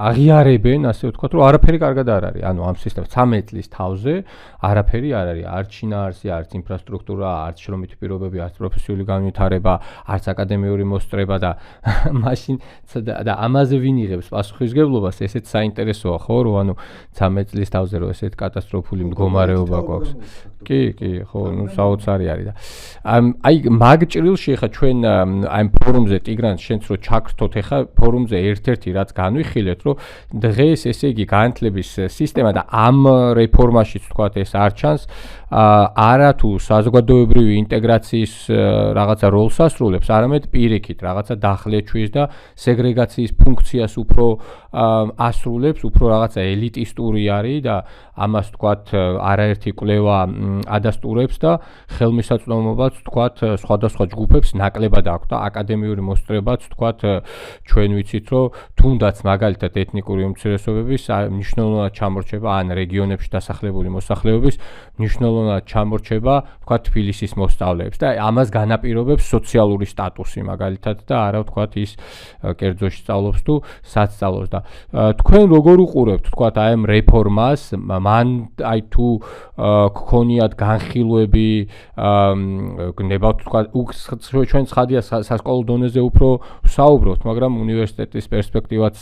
აღიარებენ, ასე ვთქვათ, რომ არაფერი კარგად არ არის. ანუ ამ სისტემას 13 წლის თავზე არაფერი არ არის, არც შინაარსი, არც ინფრასტრუქტურა, არც შრომითი პირობები, არც პროფესიული განვითარება, არც აკადემიური მოსწრება და მაშინ და ამაზე ვინ იღებს პასუხისგებლობას, ესეც საინტერესოა, ხო, რომ ანუ 13 წლის თავზე რომ ესეთ კატასტროფული მდგომარეობა გვაქვს. კი, ხო, ნუ საოცარი არის და აი მაგ ჭრილში ხა ჩვენ აი ფორუმზე ტიგრან შენც რო ჩაგრთოთ ეხა ფორუმზე ერთ-ერთი რაც განვიხილეთ, რომ დღეს ესე იგი განათლების სისტემა და ამ რეფორმაშიც თქვათ ეს არ ჩანს, არა თუ საზოგადოებრივი ინტეგრაციის რაღაცა როლს ასრულებს, არამედ პირიქით რაღაცა დახლეჩვის და სეგრეგაციის ფუნქციას უფრო ასრულებს, უფრო რაღაცა ელიტისტური არის და ამას თქვათ არაერთი კვლევა ადასტურებს და ხელმისაწვდომობაც თქვათ სხვადასხვა ჯგუფებს ნაკლებად აქვს და აკადემიური მოსწრებაც თქვათ ჩვენ ვიცით რომ თუნდაც მაგალითად ეთნიკური უმცირესობების მნიშვნელოვნად ჩამორჩება ან რეგიონებში დასახლებული მოსახლეობის მნიშვნელოვნად ჩამორჩება თქვა თბილისის მოსწავლეებს და ამას განაპირობებს სოციალური სტატუსი მაგალითად და არა თქვა ის კერძოში სწავლობს თუ საცდალოს და თქვენ როგორ უყურებთ თქვა აი ამ რეფორმას მან აი თუ გქონიათ განხილვები გნებავთ თქვა ჩვენ ცხადია სასკოლო დონეზე უფრო საუბრობთ მაგრამ უნივერსიტეტის პერსპექტივაც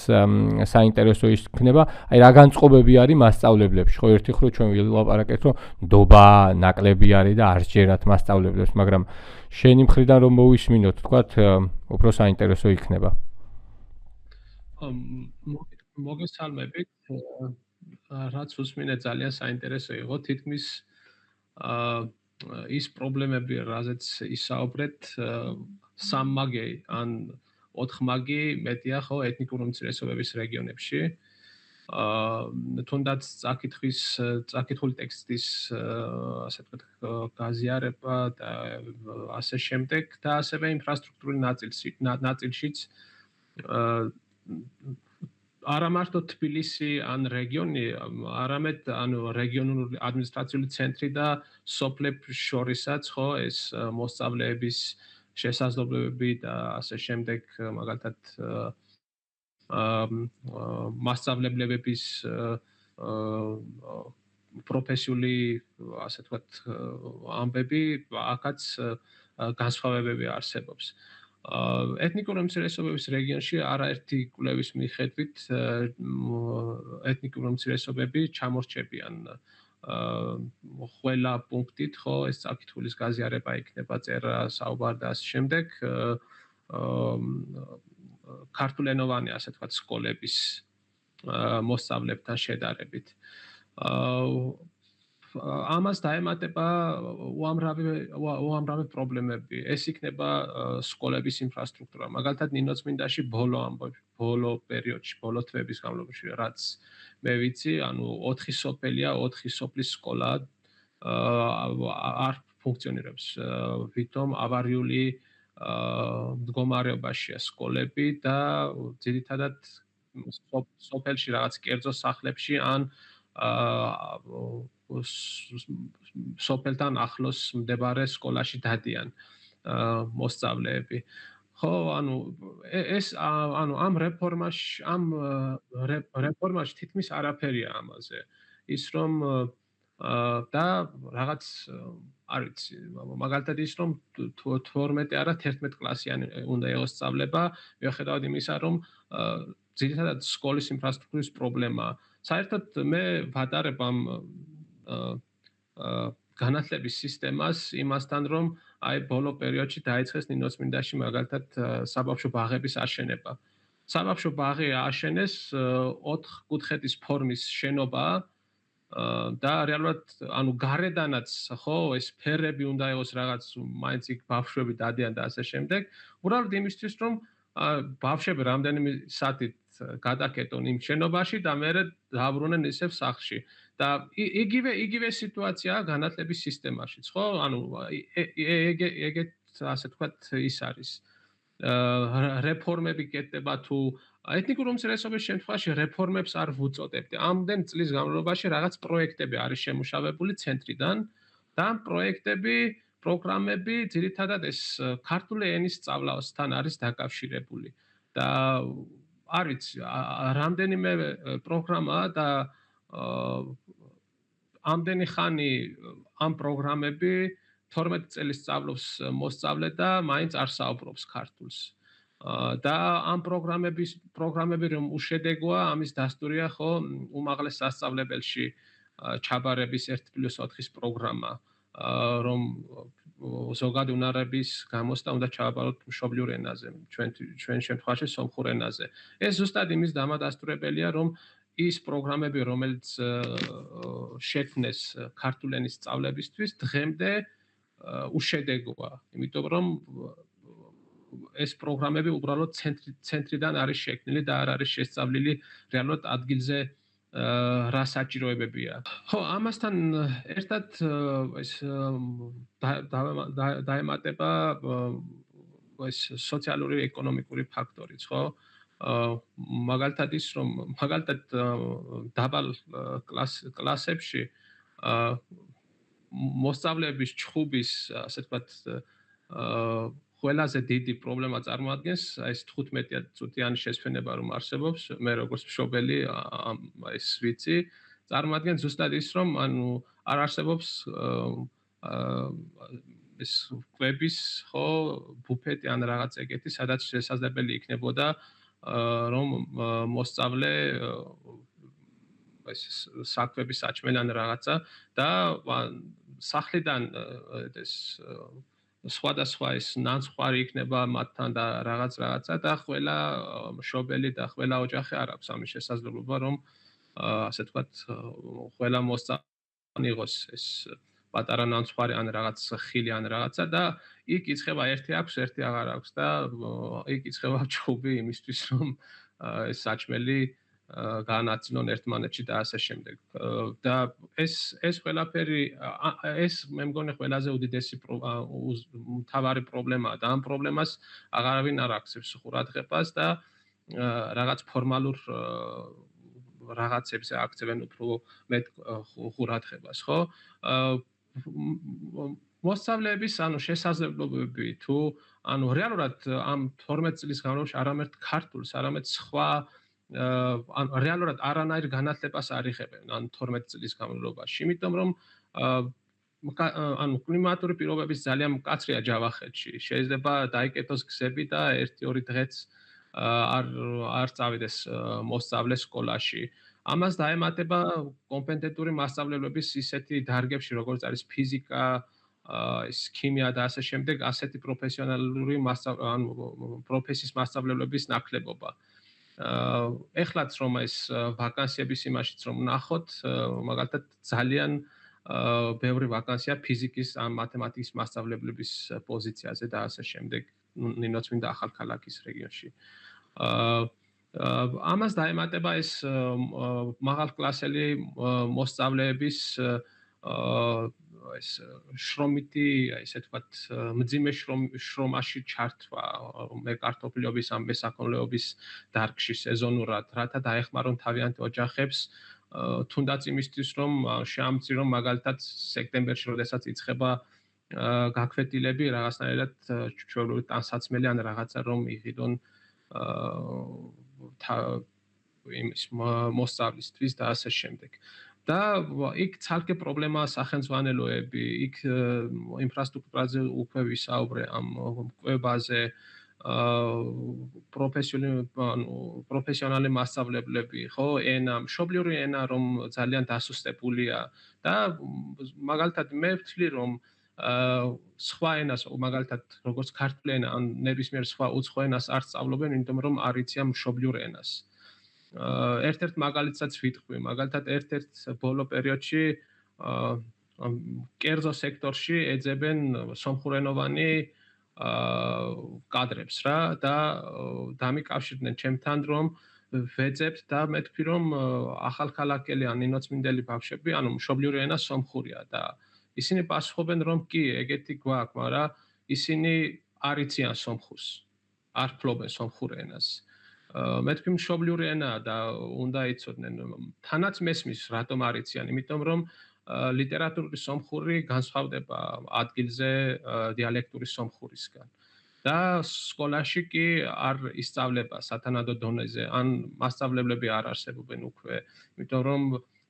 საინტერესო იქნება აი რა განწყობები არის მასწავლებლებში ხო ერთი ხრო ჩვენ ვილაპარაკეთ რომ ნდობა ნაკლები არის და არ სჯერათ მასწავლებლებს მაგრამ შენი მხრიდან რომ მოვისმინოთ თქვა უფრო საინტერესო იქნება მოგესალმებით რაც უსმინე ძალიან საინტერესო იყო თითქმის ის პრობლემები რაზეც ისაუბრეთ სამმაგი ან ოთხმაგი მეტია ხო ეთნიკური უმცირესობების რეგიონებში თუნდაც წაკითხული ტექსტის ასე ვთქვათ გაზიარება და ასე შემდეგ და ასევე ინფრასტრუქტურული ნაწილშიც არა მარტო თბილისი ან რეგიონი, არამედ ანუ რეგიონული ადმინისტრაციული ცენტრი და სოფლებს შორისაც ხო ეს მოსწავლეების შესაძლებლობები და ასე შემდეგ მაგალითად მასწავლებლების პროფესიული ასე ვთქვათ ამბები აქაც განსხვავებები არსებობს. ეთნიკური უმცირესობების რეგიონში არაერთი კვლევის მიხედვით ეთნიკური უმცირესობები ჩამორჩებიან ყველა პუნქტით ხო ეს წაკითხulis გაზიარება იქნება წერა საუბარი და ასე შემდეგ ქართულენოვანი ასე ვთქვათ სკოლების მოსწავლეებთან შედარებით ამას დაემატება უამრავი პრობლემები. ეს იქნება სკოლების ინფრასტრუქტურა. მაგალითად, ნინოწმინდაში ბოლო პერიოდში, ბოლო თვეების განმავლობაში, რაც მე ვიცი, ანუ 4 სოფელია, 4 სოფლის სკოლა არ ფუნქციონირებს. ვითომ ავარიული მდგომარეობაშია სკოლები და ძირითადად სოფელში რაღაც კერძო სახლებში ან სოფელთან ახლოს მდებარე სკოლაში დადიან მოსწავლეები. ხო, ანუ ეს ანუ ამ რეფორმაში თითქმის არაფერია ამაზე. ის რომ და რაღაც არ ვიცი, მაგალითად ის რომ 12 არა 11 კლასიანი უნდა იყოს სწავლება, მიუხედავად იმისა, რომ ძირითადად სკოლის ინფრასტრუქტურის პრობლემაა. საერთოდ მე ვატარებ ამ განათლების სისტემას იმასთან რომ აი ბოლო პერიოდში დაიწყეს ნინოწმინდაში მაგალითად საბავშვო ბაღების აშენება. საბავშვო ბაღი აშენეს 4 კუთხედის ფორმის შენობა და რეალურად ანუ გარედანაც ხო ეს ფერები უნდა იყოს რაღაც მაინც იქ ბავშვები დადიან და ასე შემდეგ. უბრალოდ იმისთვის რომ ბავშვები რამდენიმე საათით გადაკეტონ იმ შენობაში და მერე დაბრუნენ ისევ სახლში. და იგივე სიტუაციაა განათლების სისტემაშიც, ხო? ანუ ეგეთ ასე ვთქვათ ის არის. რეფორმები კეთდება თუ ეთნიკური უმცირესობის შემთხვევაში რეფორმებს არ ვუწოდებდი. ამდენ წლის განმავლობაში რაღაც პროექტები არის შემუშავებული ცენტრიდან და ამ პროგრამები ძირითადად ეს ქართული ენის სწავლასთან არის დაკავშირებული. და არ ვიცი, რამდენიმე პროგრამაა და ამდენი ხანი ამ პროგრამები 12 წელი სწავლობს მოსწავლე და მაინც არ საუბრობს ქართულს. და ამ პროგრამები რომ უშედეგოა, ამის დასტურია ხო უმაღლეს სასწავლებელში ჩაბარების 1+4-ის პროგრამა, რომ ზოგადი უნარების გამოსტა უნდა ჩავაბაროთ მშობლიურ ენაზე, ჩვენ შემთხვევაში სომხურ ენაზე. ეს ზუსტად იმის დამადასტურებელია, რომ ის პროგრამები, რომელიც შექმნეს ქართულ ენის სწავლებისთვის, დღემდე უშედეგოა, იმიტომ რომ ეს პროგრამები უბრალოდ ცენტრიდან არის შექმნილი და არ არის შესწავლილი რეალურად ადგილზე რა საჭიროებებია. ხო, ამასთან ერთად ეს დაემატება ეს სოციალური ეკონომიკური ფაქტორიც, ხო? მაგალითად ის რომ მაგალითად დაბალ კლასებში მოსწავლეების ჩხუბის ასე ვთქვათ ყველაზე დიდი პრობლემა წარმოადგენს ეს 15 წუთიანი შესვენება რომ არსებობს მე როგორც მშობელი ეს ვიცი წარმოადგენს ზუსტად ის რომ ანუ არ არსებობს ეს კვების ხო ბუფეტი ან რაღაც ეგეთი სადაც შესაძლებელი იქნებოდა რომ მოსწავლე ეს საკვები საჭმელი ან რაღაცა და სახლიდან ეს სხვადასხვა ეს ნანცხვარი იქნება მათთან და რაღაცა და ყველა მშობელი და ყველა ოჯახი არ აქვს ამის შესაძლებლობა რომ ასე ვთქვათ ყველა მოსწავლე იყოს ეს პატარა ნანცხვარი ან რაღაც ხილი ან რაღაცა და იქ იწყება ერთი აქვს, ერთი აღარ აქვს და იქ იწყება ჩხუბი იმისთვის რომ ეს საჭმელი განაწილონ ერთმანეთში და ასე შემდეგ. და ეს ყველაფერი ეს მე მგონი ყველაზე უდიდესი მთავარი პრობლემაა და ამ პრობლემას აღარავინ არ აქცევს ყურადღებას და რაღაც ფორმალურ რაღაცებზე აქცევენ უფრო მეტ ყურადღებას, ხო? მოსწავლეების ანუ შესაძლებლობები თუ ანუ რეალურად ამ 12 წლის განმავლობაში არამედ ქართულს, არამედ სხვა ანუ რეალურად არანაირ განათლებას არ იღებენ ან 12 წლის განმავლობაში, იმიტომ რომ ანუ კლიმატური პირობების ძალიან მკაცრია ჯავახეთში. შეიძლება დაიკეტოს გზები და 1-2 დღეც არ წავიდეს მოსწავლე სკოლაში. ამას დაემატება კომპეტენტური მასწავლებლების ისეთი დარგებში, როგორც არის ფიზიკა, ეს ქიმია და ასე შემდეგ, ასეთი პროფესიონალური ანუ პროფესიის მასწავლებლების ნაკლებობა. ეხლაც რომ ეს ვაკანსიების იმაშიც რომ ნახოთ, მაგალითად ძალიან ბევრი ვაკანსია ფიზიკის ან მათემატიკის მასწავლებლების პოზიციაზე და ასე შემდეგ, ნინოწმინდა ახალქალაქის რეგიონში. ამას დაემატება ეს მაღალკლასელი მოსწავლეების ეს შრომითი, ესე ვთქვათ, მძიმე შრომაში ჩართვა, მე კარტოფილიობის ან მესაქონლეობის დარგში სეზონურად, რათა დაეხმარონ თავიანთ ოჯახებს, თუნდაც იმისთვის, რომ შეამცირონ მაგალითად სექტემბერში, როდესაც იწყება გაკვეთილები, რაღაცნაირად ჩვეულებრივ ტანსაცმელი ან რაღაცა რომ იღიდონ იმის მოსწავლისთვის და ასე შემდეგ. და იქ ცალკე პრობლემაა სახელმძღვანელოები, იქ ინფრასტრუქტურაზე უკვე ვისაუბრე ამ კვებაზე, პროფესიონალი მასწავლებლები, ხო, ენა, მშობლიური ენა რომ ძალიან დასუსტებულია და მაგალითად მე ვთვლი რომ სხვა ენას, მაგალითად როგორც ქართული ენა ან ნებისმიერ სხვა უცხო ენას არ სწავლობენ, იმიტომ რომ არ იციან მშობლიურ ენას. ერთ-ერთ მაგალითსაც ვიტყვი, მაგალითად ერთ-ერთ ბოლო პერიოდში კერძო სექტორში ეძებენ სომხურენოვანი კადრებს რა და დამიკავშირდნენ ჩემთან რომ ვეძებთ და მე თქვი რომ ახალქალაქელი ან ნინოწმინდელი ბავშვები, ანუ მშობლიური ენა სომხურია და ისინი პასუხობენ რომ კი, ეგეთი გვაქვს, მაგრამ ისინი არ იციან სომხურს, არ ფლობენ სომხურ ენას. მე თქვი მშობლიური ენაა და უნდა იცოდნენ. თანაც მესმის რატომ არ იციან, იმიტომ რომ ლიტერატურული სომხური განსხვავდება ადგილზე დიალექტური სომხურისგან. და სკოლაში კი არ ისწავლება სათანადო დონეზე, ან მასწავლებლები არ არსებობენ უკვე, იმიტომ რომ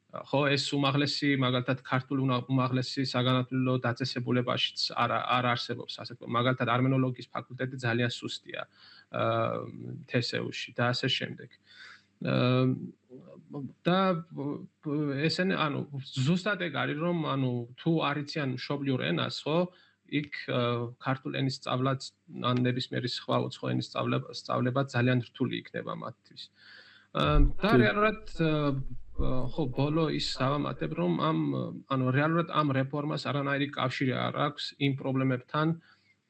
ხო ეს უმაღლესი, მაგალითად ქართული უმაღლესი საგანათლებლო დაწესებულებაშიც არ არსებობს, ასე ვთქვათ, მაგალითად არმენოლოგიის ფაკულტეტი ძალიან სუსტია თესეუში და ასე შემდეგ. და ესენი, ანუ ზუსტად ეგ არის რომ, ანუ თუ არ იციან მშობლიურ ენას, ხო, იქ ქართული ენის სწავლაც ან ნებისმიერი სხვა უცხო ენის სწავლება ძალიან რთული იქნება მათთვის. და რეალურად ხო ბოლო ის დავამატებ რომ ანუ რეალურად ამ რეფორმას არანაირი კავშირი არ აქვს იმ პრობლემებთან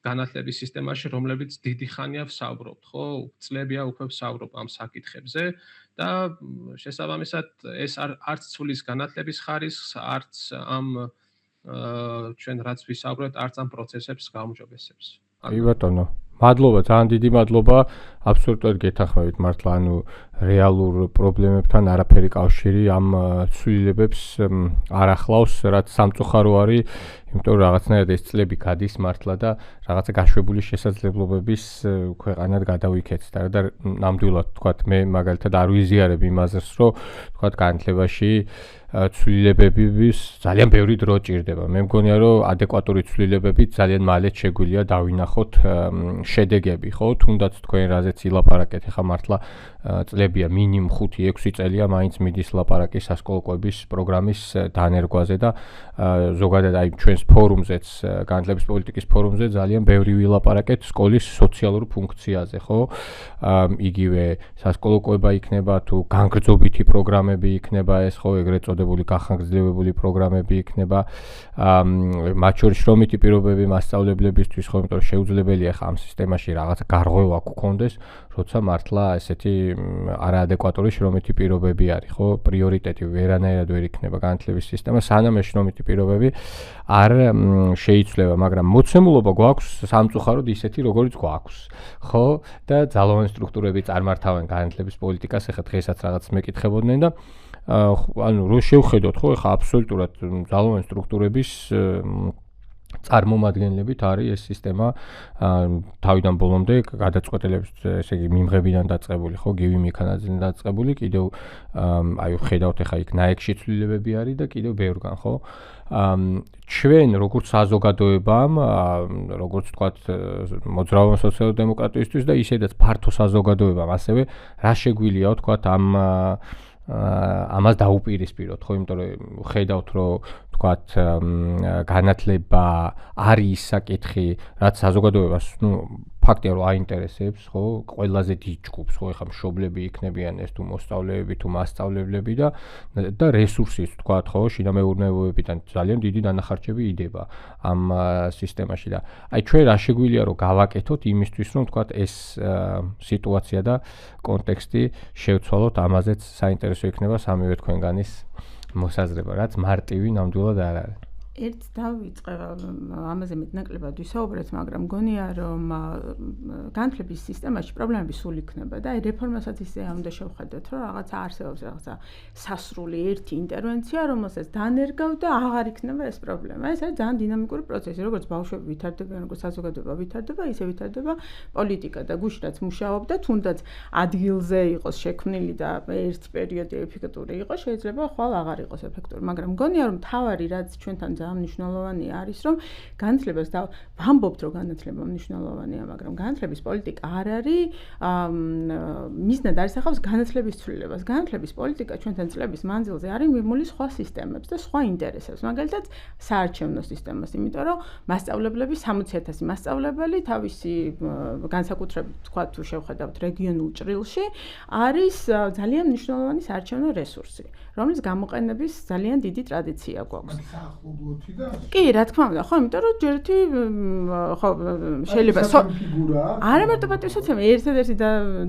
განათლების სისტემაში, რომლებიც დიდი ხანია ვსაუბრობთ, ხო? წლებია უკვე ვსაუბრობ ამ საკითხებზე და შესაბამისად ეს არც ცვლის განათლების ხარისხს, არც ამ ჩვენ რაც ვისაუბრეთ, არც ამ პროცესებს გაუმჯობესებს. კი ბატონო, მადლობა, ძალიან დიდი მადლობა. აბსოლუტურად გეთანხმებით მართლა, რეალურ პრობლემებთან არაფერი კავშირი ამ ცვლილებებს არ ახლავს, რაც სამწუხარო არის, იმიტომ რომ რაღაცნაირად ეს წლები გადის მართლა და რაღაცა გაშვებული შესაძლებლობების ქვეყანად გადავიქეცდა და ნამდვილად თქვათ მე მაგალითად არ ვიზიარებ იმაზრს, რომ თქვათ განათლებაში ცვლილებების ძალიან ბევრი დრო ჭირდება. მე მგონია რომ ადეკვატური ცვლილებებით ძალიან მალე შეგვიძლია დავინახოთ შედეგები, ხო? თუნდაც თქვენ რაზეც ილაპარაკეთ, ხა მართლა წლებია მინიმუმ 5-6 წელია მაინც მიდის ლაპარაკი სასკოლო კვების პროგრამის დანერგვაზე და ზოგადად აი ჩვენს ფორუმზეც, განათლების პოლიტიკის ფორუმზე ძალიან ბევრი ვილაპარაკეთ სკოლის სოციალურ ფუნქციაზე, ხო? იგივე სასკოლო კვება იქნება თუ განგრძობითი პროგრამები იქნება ეს, ხო, ეგრეთ წოდებული გახანგრძლივებული პროგრამები იქნება, მათ შორის შრომითი პირობები მასწავლებლებისთვის, ხო, იმიტომ რომ შეუძლებელია ხა ამ სისტემაში რაღაცა გარღვევა გქონდეს, როცა მართლა ესეთი არაადეკვატური შრომითი პირობები არის, ხო? პრიორიტეტი ვერანაირად ვერ იქნება განათლების სისტემა, სანამ ეს შრომითი პირობები არ შეიცვლება, მაგრამ მოცემულობა გვაქვს სამწუხაროდ ისეთი, როგორიც გვაქვს, ხო? და ძალოვანი სტრუქტურები წარმართავენ განათლების პოლიტიკას, ეხლა დღესაც რაღაც მეკითხებოდნენ და რო შევხედოთ, ხო, ეხლა აბსოლუტურად ძალოვანი სტრუქტურების წარმომადგენლებით არის ეს სისტემა თავიდან ბოლომდე გადაწყვეტილების, ესე იგი მიმღებიდან დაწყებული, ხო, გივი მექანიზმიდან დაწყებული, კიდევ აი ვხედავთ ეხლა იქ ნაექში ცვლილებები არის და კიდევ ბევრგან, ხო? ჩვენ როგორც საზოგადოებამ, როგორც თქვათ მოძრაობა სოციალ-დემოკრატიისთვის და ისედაც ფართო საზოგადოებამ ასევე რა შეგვიძლია თქვათ ამას დაუპირისპიროთ, ხო, იმიტომ რომ ხედავთ რომ თქვათ განათლება არის საკითხი, რაც საზოგადოებას, ფაქტია რომ აინტერესებს, ხო, ყველაზე დიდ ჯგუფს, ხო, ეხლა მშობლები იქნებიან ეს თუ მოსწავლეები თუ მასწავლებლები და რესურსის, თქვათ, ხო, შინამეურნეობებიდან ძალიან დიდი დანახარჯები იდება ამ სისტემაში და აი ჩვენ რა შეგვიძლია რომ გავაკეთოთ იმისთვის, რომ თქვათ ეს სიტუაცია და კონტექსტი შევცვალოთ, ამაზეც საინტერესო იქნება სამივე თქვენგანის მოსაზრება, რაც მარტივი ნამდვილად არ არის. ერთ დავიწყე ამაზე მეტნაკლებად ვისაუბრეთ, მაგრამ მგონია რომ განათლების სისტემაში პრობლემები სულ იქნება და აი რეფორმასაც ისე უნდა შევხედოთ, რომ რაღაცა არსებობს რაღაცა სასრული ერთი ინტერვენცია, რომელსაც დანერგავ და აღარ იქნება ეს პრობლემა. ეს არის ძალიან დინამიკური პროცესი, როგორც ბავშვები ვითარდებიან, როგორც საზოგადოება ვითარდება, ისე ვითარდება პოლიტიკა და გუშინ რაც მუშაობდა, თუნდაც ადგილზე იყოს შექმნილი და ერთი პერიოდი ეფექტური იყოს, შეიძლება ხვალ აღარ იყოს ეფექტური, მაგრამ მგონია რომ თავარი რაც ჩვენთან მნიშვნელოვანი არის, რომ განათლებას და ვამბობთ, რომ განათლება მნიშვნელოვანია, მაგრამ განათლების პოლიტიკა არ არის მიზნად არისახავს განათლების ცვლილებას. განათლების პოლიტიკა ჩვენთან წლების მანძილზე არის მიმული სხვა სისტემებს და სხვა ინტერესებს, მაგალითად საარჩევნო სისტემას, იმიტომ რომ მასწავლებლები 60,000 მასწავლებელი თავისი განსაკუთრებით თქვა თუ შევხედავთ რეგიონულ ჭრილში არის ძალიან მნიშვნელოვანი საარჩევნო რესურსი, რომლის გამოყენების ძალიან დიდი ტრადიცია გვაქვს. კი, რა თქმა უნდა, ხო, იმიტომ რომ ჯერეთი ხო შეიძლება არა მარტო პატრიოტიზმი, ერთადერთი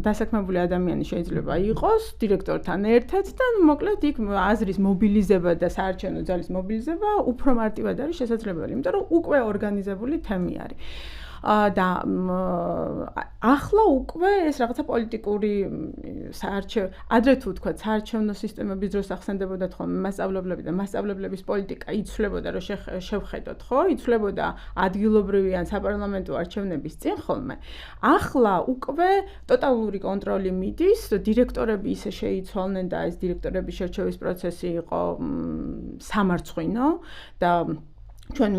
დასაქმებული ადამიანი შეიძლება იყოს დირექტორთან ერთად და მოკლედ იქ აზრის მობილიზება და საარჩევნო ძალის მობილიზება უფრო მარტივად არის შესაძლებელი, იმიტომ რომ უკვე ორგანიზებული თემი არის. და ახლა უკვე ეს რაღაცა პოლიტიკური ადრე თუ თქვა საარჩევნო სისტემების დროს ახსენდებოდა ხოლმე მასწავლებლები და მასწავლებლების პოლიტიკა იცვლებოდა, რომ შევხედოთ, ხო, იცვლებოდა ადგილობრივი ან საპარლამენტო არჩევნების წინ ხოლმე. ახლა უკვე ტოტალური კონტროლი მიდის, დირექტორები ისე შეიცვალნენ და ეს დირექტორების შერჩევის პროცესი იყო სამარცხვინო და ჩვენ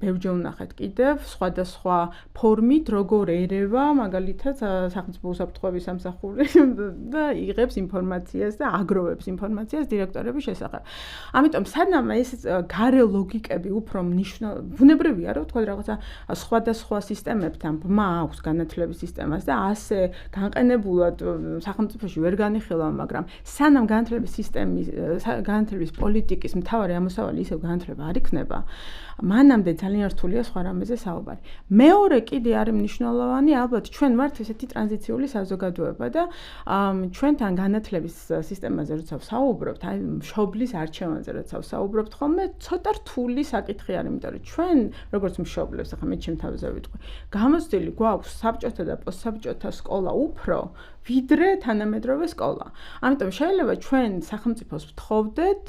ბევრჯერ ვნახეთ კიდევ სხვადასხვა ფორმით როგორ ერევა მაგალითად სახელმწიფო უსაფრთხოების სამსახური და იღებს ინფორმაციას და აგროვებს ინფორმაციას დირექტორების შესახებ. ამიტომ სანამ ეს გარე ლოგიკები უფრო ბუნებრივია რომ თქვა რაღაცა სხვადასხვა სისტემებთან ბმა აქვს განათლების სისტემას და ასე განყენებულად სახელმწიფოში ვერ განიხილავ, მაგრამ სანამ განათლების სისტემის განათლების პოლიტიკის მთავარი ამოსავალი ისევ განათლება არ იქნება. მანამდე ძალიან რთულია სხვა რამეზე საუბარი. მეორე კიდე არის მნიშვნელოვანი, ალბათ ჩვენ ვართ ესეთი ტრანზიციული საზოგადოება და ჩვენთან განათლების სისტემაზე როცა ვსაუბრობთ, აი მშობლის არჩევანზე როცა ვსაუბრობთ ხოლმე, ცოტა რთული საკითხი არის, იმიტომ რომ ჩვენ როგორც მშობლებს, ახლა მე ჩემ თავზე ვიტყვი, გამოცდილი გვაქვს საბჭოთა და პოსტსაბჭოთა სკოლა უფრო ვიდრე თანამედროვე სკოლა. ამიტომ შეიძლება ჩვენ სახელმწიფოს ვთხოვდეთ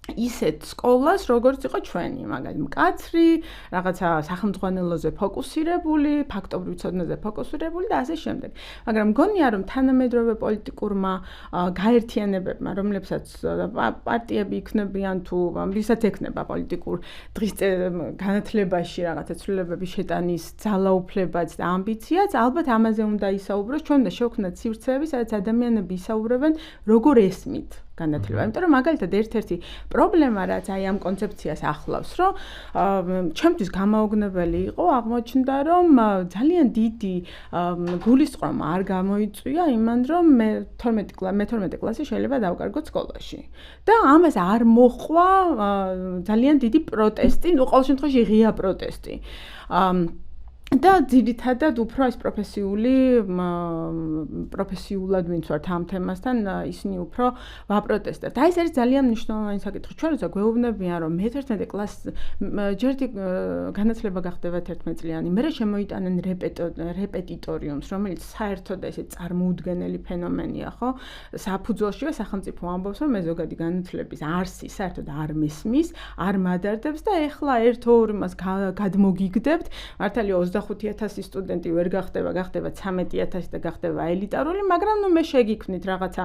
ისეთ სკოლას, როგორც იყო ჩვენი, მაგალითად, მკაცრი, რაღაცა სახელმძღვანელოზე ფოკუსირებული, ფაქტობრივ ცოდნაზე ფოკუსირებული და ასე შემდეგ. მაგრამ მგონია, რომ თანამედროვე პოლიტიკურმა გაერთიანებებმა, რომლებსაც პარტიები იქნებიან თუ ვისაც ექნება პოლიტიკურ დღის განათლებაში რაღაცა ცვლილებების შეტანის ძალაუფლებაც და ამბიციაც, ალბათ ამაზე უნდა ისაუბროს, ჩვენ უნდა შევქმნათ სივრცეები, სადაც ადამიანები ისაუბრებენ, როგორ ესმით განათლება. იმიტომ რომ მაგალითად ერთ-ერთი პრობლემა რაც აი ამ კონცეფციას ახლავს, რომ ჩემთვის გამაოგნებელი იყო, აღმოჩნდა, რომ ძალიან დიდი გულისწყრომა არ გამოიწვია იმან, რომ მე 12 კლასი შეიძლება დავკარგოთ სკოლაში. და ამას არ მოჰყვა ძალიან დიდი პროტესტი, ნუ ყოველ შემთხვევაში ღია პროტესტი. და ძირითადად უფრო ეს პროფესიულად ვინც ვართ ამ თემასთან, ისინი უფრო ვაპროტესტებთ. აი ეს არის ძალიან მნიშვნელოვანი საკითხი. ჩვენ როცა გვეუბნებიან, რომ მე-11 კლასს ჯერდი განათლება გახდება 11 წლიანი, მერე შემოიტანენ რეპეტიტორიუმს, რომელიც საერთოდ ესე წარმოუდგენელი ფენომენია, ხო? საფუძველშივე სახელმწიფო ამბობს, რომ ეს ზოგადი განათლების არსი საერთოდ არ მესმის, არ მადარდებს და ეხლა ერთ-ორ იმას გადმოგიგდებთ, მართალია 25,000 სტუდენტი ვერ გახდება 13,000 და გახდება ელიტარული, მაგრამ ნუ მე შეგიქმნით რაღაცა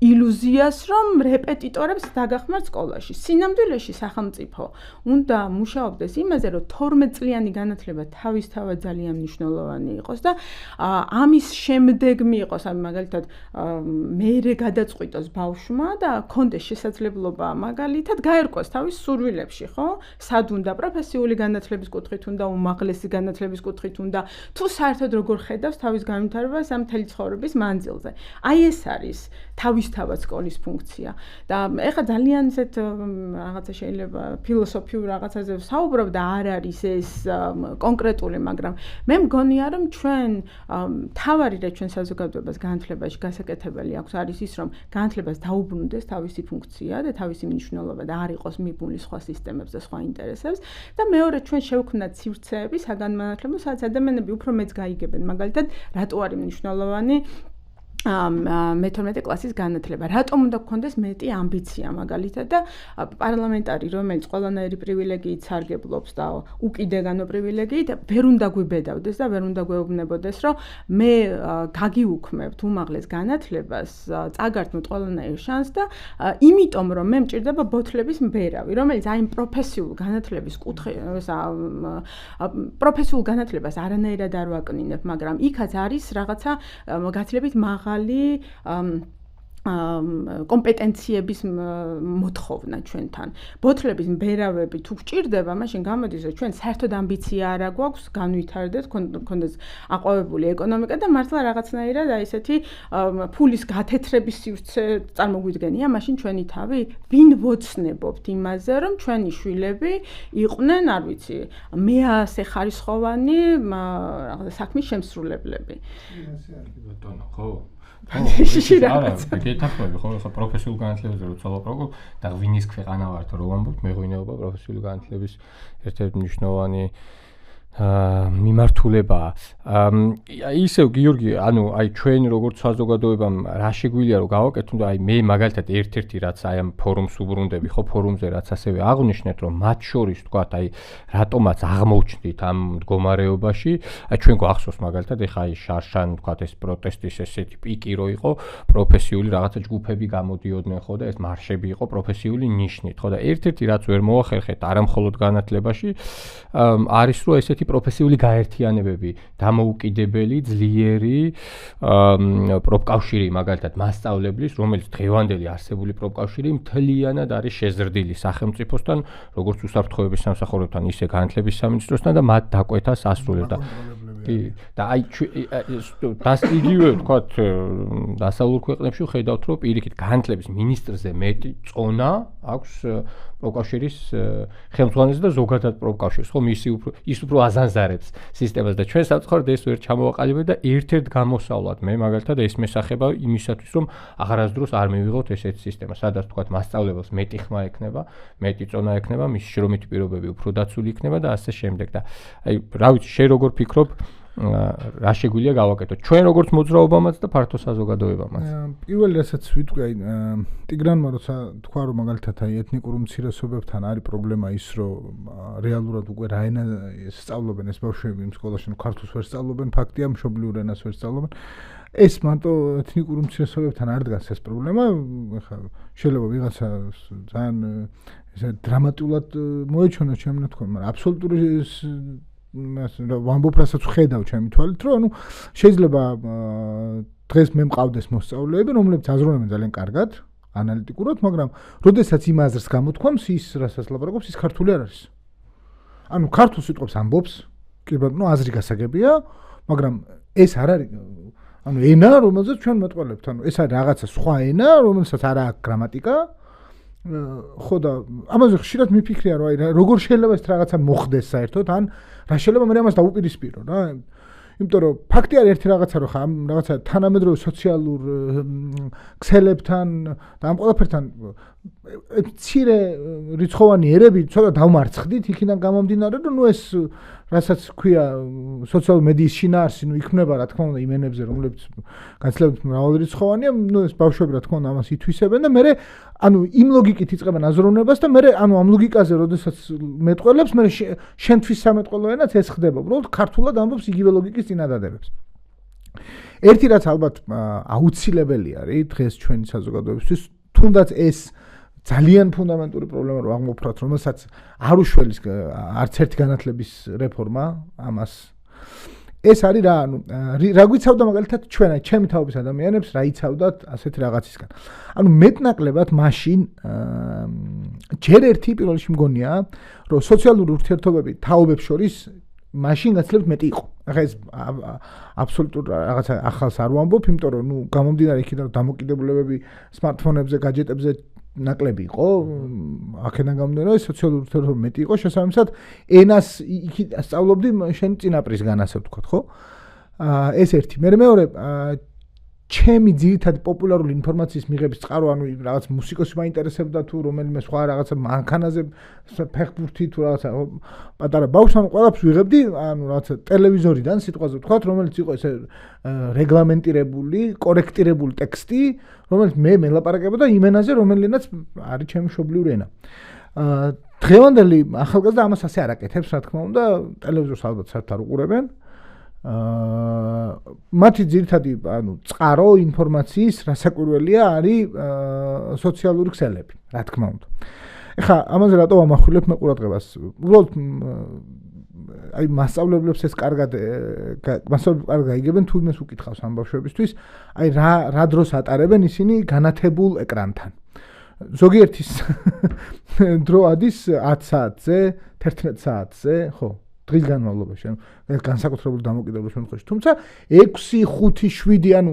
ილუზიას, რომ რეპეტიტორებს დაგახმართ სკოლაში. სინამდვილეში სახელმწიფო უნდა მუშაობდეს იმაზე, რომ 12 წლიანი განათლება თავისთავად ძალიან მნიშვნელოვანი იყოს და ამის შემდეგ მიიღოს, ან მაგალითად მეერე გადაწყვიტოს ბავშვმა და კონდეს შესაძლებლობა მაგალითად გაერკვას თავის სურვილებში, ხო? სად უნდა პროფესიული განათლების კუთხით, უნდა უმაღლესი განათლების კუთხით უნდა თუ საერთოდ როგორ ხედავს თავის განვითარებას ამ მთელი ცხოვრების მანძილზე. აი ეს არის თავისთავად სკოლის ფუნქცია. და ეხლა ძალიან ისეთ რაღაცა შეიძლება ფილოსოფიურ რაღაცაზე ვსაუბრობ და არ არის ეს კონკრეტული, მაგრამ მე მგონია, რომ ჩვენ თავარი რა ჩვენ საზოგადოებას განათლებაში გასაკეთებელი აქვს არის ის, რომ განათლებას დაუბრუნდეს თავისი ფუნქცია და თავისი მნიშვნელობა და არ იყოს მიბმული სხვა სისტემებს და სხვა ინტერესებს და მეორე ჩვენ შევქმნათ სივრცეები საგანმანათლებლო, სადაც ადამიანები უფრო მეც გაიგებენ, მაგალითად, რატო არის მნიშვნელოვანი მე-12 კლასის განათლება. რატომ უნდა გქონდეს მეტი ამბიცია მაგალითად და პარლამენტარი, რომელიც ყველანაირი პრივილეგიით სარგებლობს და უკიდეგანო პრივილეგიით, ვერ უნდა გვიბედავდეს და ვერ უნდა გვეუბნებოდეს, რომ მე გაგიუქმებთ უმაღლეს განათლებას, წაგართმევთ ყველანაირ შანსს და იმიტომ რომ მე მჭირდება ბოთლების მბერავი, რომელიც აი პროფესიულ განათლების პროფესიულ განათლებას არანაირად არ ვაკნინებ, მაგრამ იქაც არის რაღაცა გაცილებით მაღალი კომპეტენციების მოთხოვნა ჩვენთან. ბოთლების მბერავები თუ გჭირდება, მაშინ გამოდის, რომ ჩვენ საერთოდ ამბიცია არ გვაქვს განვითარდეთ, გქონდეს აყვავებული ეკონომიკა და მართლა რაღაცნაირად აი ესეთი ფულის გათეთრების სივრცე წარმოგვიდგენია, მაშინ ჩვენი თავი ვინ ვოცნებობთ იმაზე, რომ ჩვენი შვილები იყვნენ, არ ვიცი, მეასე ხარისხოვანი საქმის შემსრულებლები. ბატონო, ხო? გეთახმები ხო ხა პროფესიულ განათლებაზე როცა ვაპრობ და ვინის ქვეყანა ვართ რომ ვამბობ მეღვინეობა პროფესიული განათლების ერთ-ერთი მნიშვნელოვანი მიმართულებაა. ისევ გიორგი, ანუ აი ჩვენ როგორც საზოგადოებამ რა შეგვიძლია რომ გავაკეთოთ, აი მე მაგალითად ერთ-ერთი რაც აი ამ ფორუმს უბრუნდები, ხო ფორუმზე რაც ასევე აღნიშნეთ, რომ მათ შორის თქვათ აი რატომაც აღმოჩნდით ამ მდგომარეობაში, აი ჩვენ გვახსოვს მაგალითად ეხა აი შარშან თქვათ ეს პროტესტის ესეთი პიკი რო იყო, პროფესიული რაღაცა ჯგუფები გამოდიოდნენ ხო და ეს მარშები იყო პროფესიული ნიშნით, ხო და ერთ-ერთი რაც ვერ მოახერხეთ არა მხოლოდ განათლებაში, არის რომ ესეთი პროფესიული გაერთიანებები, დამოუკიდებელი, ძლიერი პროფკავშირი, მაგალითად მასწავლებლის, რომელიც დღევანდელი არსებული პროფკავშირი მთლიანად არის შეზრდილი სახელმწიფოსთან, როგორც უსაფრთხოების სამსახურებთან, ისე განათლების სამინისტროსთან და მათ დაკვეთას ასრულებდა. კი და აი იგივე ვთქვათ დასავლურ ქვეყნებში ხედავთ რომ პირიქით განათლების მინისტრზე მეტი წონა აქვს პროფკავშირის ხელმძღვანელს და ზოგადად პროფკავშირს ხო ის უფრო აზანზარებს სისტემას და ჩვენ სამწუხაროდ ეს ვერ ჩამოვაყალიბეთ და ერთ-ერთ გამოსავლად მე მაგალითად ეს მესახება იმისათვის რომ აღარასდროს არ მივიღოთ ესეთი სისტემა სადაც ვთქვათ მასწავლებელს მეტი ხმა ექნება მეტი წონა ექნება მის შრომითი პირობები უფრო დაცული იქნება და ასე შემდეგ და აი რა ვიცი შენ როგორ ფიქრობ რა შეგვიძლია გავაკეთოთ ჩვენ როგორც მოძრაობამაც და ფართო საზოგადოებამაც პირველი რასაც ვიტყვი აი ტიგრანმა როცა თქვა რომ მაგალითად აი ეთნიკურ უმცირესობებთან არის პრობლემა ის რომ რეალურად უკვე რა ენა სწავლობენ ეს ბავშვები იმ სკოლაში ქართულს ვერ სწავლობენ ფაქტია მშობლიურ ენას ვერ სწავლობენ ეს მარტო ეთნიკურ უმცირესობებთან არ დგას ეს პრობლემა ხა შეიძლება ვიღაცა ძალიან ესე დრამატულად მოეჩვენა ჩემ თქვენ მაგრამ აბსოლუტური ვამბობ რასაც ხედავ ჩემი თვალით რომ ანუ შეიძლება დღეს მე მყავდეს მოსწავლეები რომლებიც აზროვნებენ ძალიან კარგად ანალიტიკურად მაგრამ როდესაც იმ აზრს გამოთქვამს ის რასაც ლაპარაკობს ის ქართული არ არის ანუ ქართულ სიტყვებს ამბობს კი ბატონო აზრი გასაგებია მაგრამ ეს არ არის ანუ ენა რომელზეც ჩვენ მეტყველებთ ანუ ეს არის რაღაცა სხვა ენა რომელსაც არ აქვს გრამატიკა ხო და ამაზე ხშირად მიფიქრია რომ აი როგორ შეიძლება ეს რაღაცა მოხდეს საერთოდ ან რა შეიძლება მე ამას დაუპირისპირო რა იმიტომ რომ ფაქტი არის ერთი რაღაცა რომ ხა ამ რაღაცა თანამედროვე სოციალურ ქსელებთან და ამ ყველაფერთან მცირე რიცხოვანი ერები ცოტა დავმარცხდით იქიდან გამომდინარე რომ ნუ ეს რასაც ქვია სოციალურ მედიის შინაარსი ნუ იქმნება რა თქმა უნდა იმენებზე რომლებიც განსაკუთრებით მრავალრიცხოვანია ნუ ეს ბავშვები რა თქმა უნდა ამას ითვისებენ და მე ანუ იმ ლოგიკით იწყებენ აზროვნებას და მე ანუ ამ ლოგიკაზე როდესაც მეტყველებს მე შენთვის სამეტყველო ენაც ეს ხდება უბრალოდ ქართულად ამბობს იგივე ლოგიკის წინადადებებს ერთი რაც ალბათ აუცილებელი არის დღეს ჩვენი საზოგადოებისთვის თუნდაც ეს ძალიან ფუნდამენტური პრობლემა რომ აღმოფხვრათ რომელსაც არ უშველის არც ერთი განათლების რეფორმა ამას ეს არის რა ანუ რა გვიცავდა მაგალითად ჩვენ აი ჩემი თაობის ადამიანებს რა იცავდათ ასეთი რაღაცისგან ანუ მეტნაკლებად მაშინ ჯერ ერთი პირველ რიგში მგონია რომ სოციალური ურთიერთობები თაობებს შორის მაშინ გაცლებთ მეტი იყო ახლა ეს აბსოლუტურ რაღაცა ახალს არ ვამბობ იმიტომ რომ ნუ გამომდინარე იქიდან რომ დამოკიდებულებები სმარტფონებზე გაჯეტებზე ნაკლები იყო აქედან გამომდინარე სოციალური ურთიერთობები მეტი იყო შესაბამისად ენას იქ სწავლობდი შენ წინაპრისგან ასე ვთქვათ ხო ეს ერთი მეორე ჩემი ძირითადი პოპულარული ინფორმაციის მიღების წყარო ანუ რაღაც მუსიკოსი მაინტერესებდა თუ რომელიმე სხვა რაღაცა მანქანაზე ფეხბურთი თუ რაღაცა პატარა ბავშვს ანუ ყველაფერს ვიღებდი ანუ რაღაცა ტელევიზორიდან სიტყვაზე ვთქვათ რომელიც იყო ესე რეგლამენტირებული კორექტირებული ტექსტი რომელიც მე მელაპარაკებოდა იმ ენაზე რომელინაც არის ჩემი მშობლიური ენა დღევანდელი ახალგაზრდა ამას ასე არ აკეთებს რა თქმა უნდა ტელევიზორს ალბათ საერთოდ არ უყურებენ მათი ძირითადი ანუ წყარო ინფორმაციის რასაკვირველია არის სოციალური ქსელები რა თქმა უნდა ეხლა ამაზე რატო ვამახვილებ მე ყურადღებას უბრალოდ აი მასწავლებლებს ეს კარგად გაიგებენ თუ იმას უკითხავს ამ ბავშვებისთვის აი რა დროს ატარებენ ისინი განათებულ ეკრანთან ზოგიერთის დრო ადის 10 საათზე 11 საათზე ხო დღის განმავლობაში ანუ ეს განსაკუთრებული დამოკიდებულების შემთხვევაში თუმცა 6 5 7 ანუ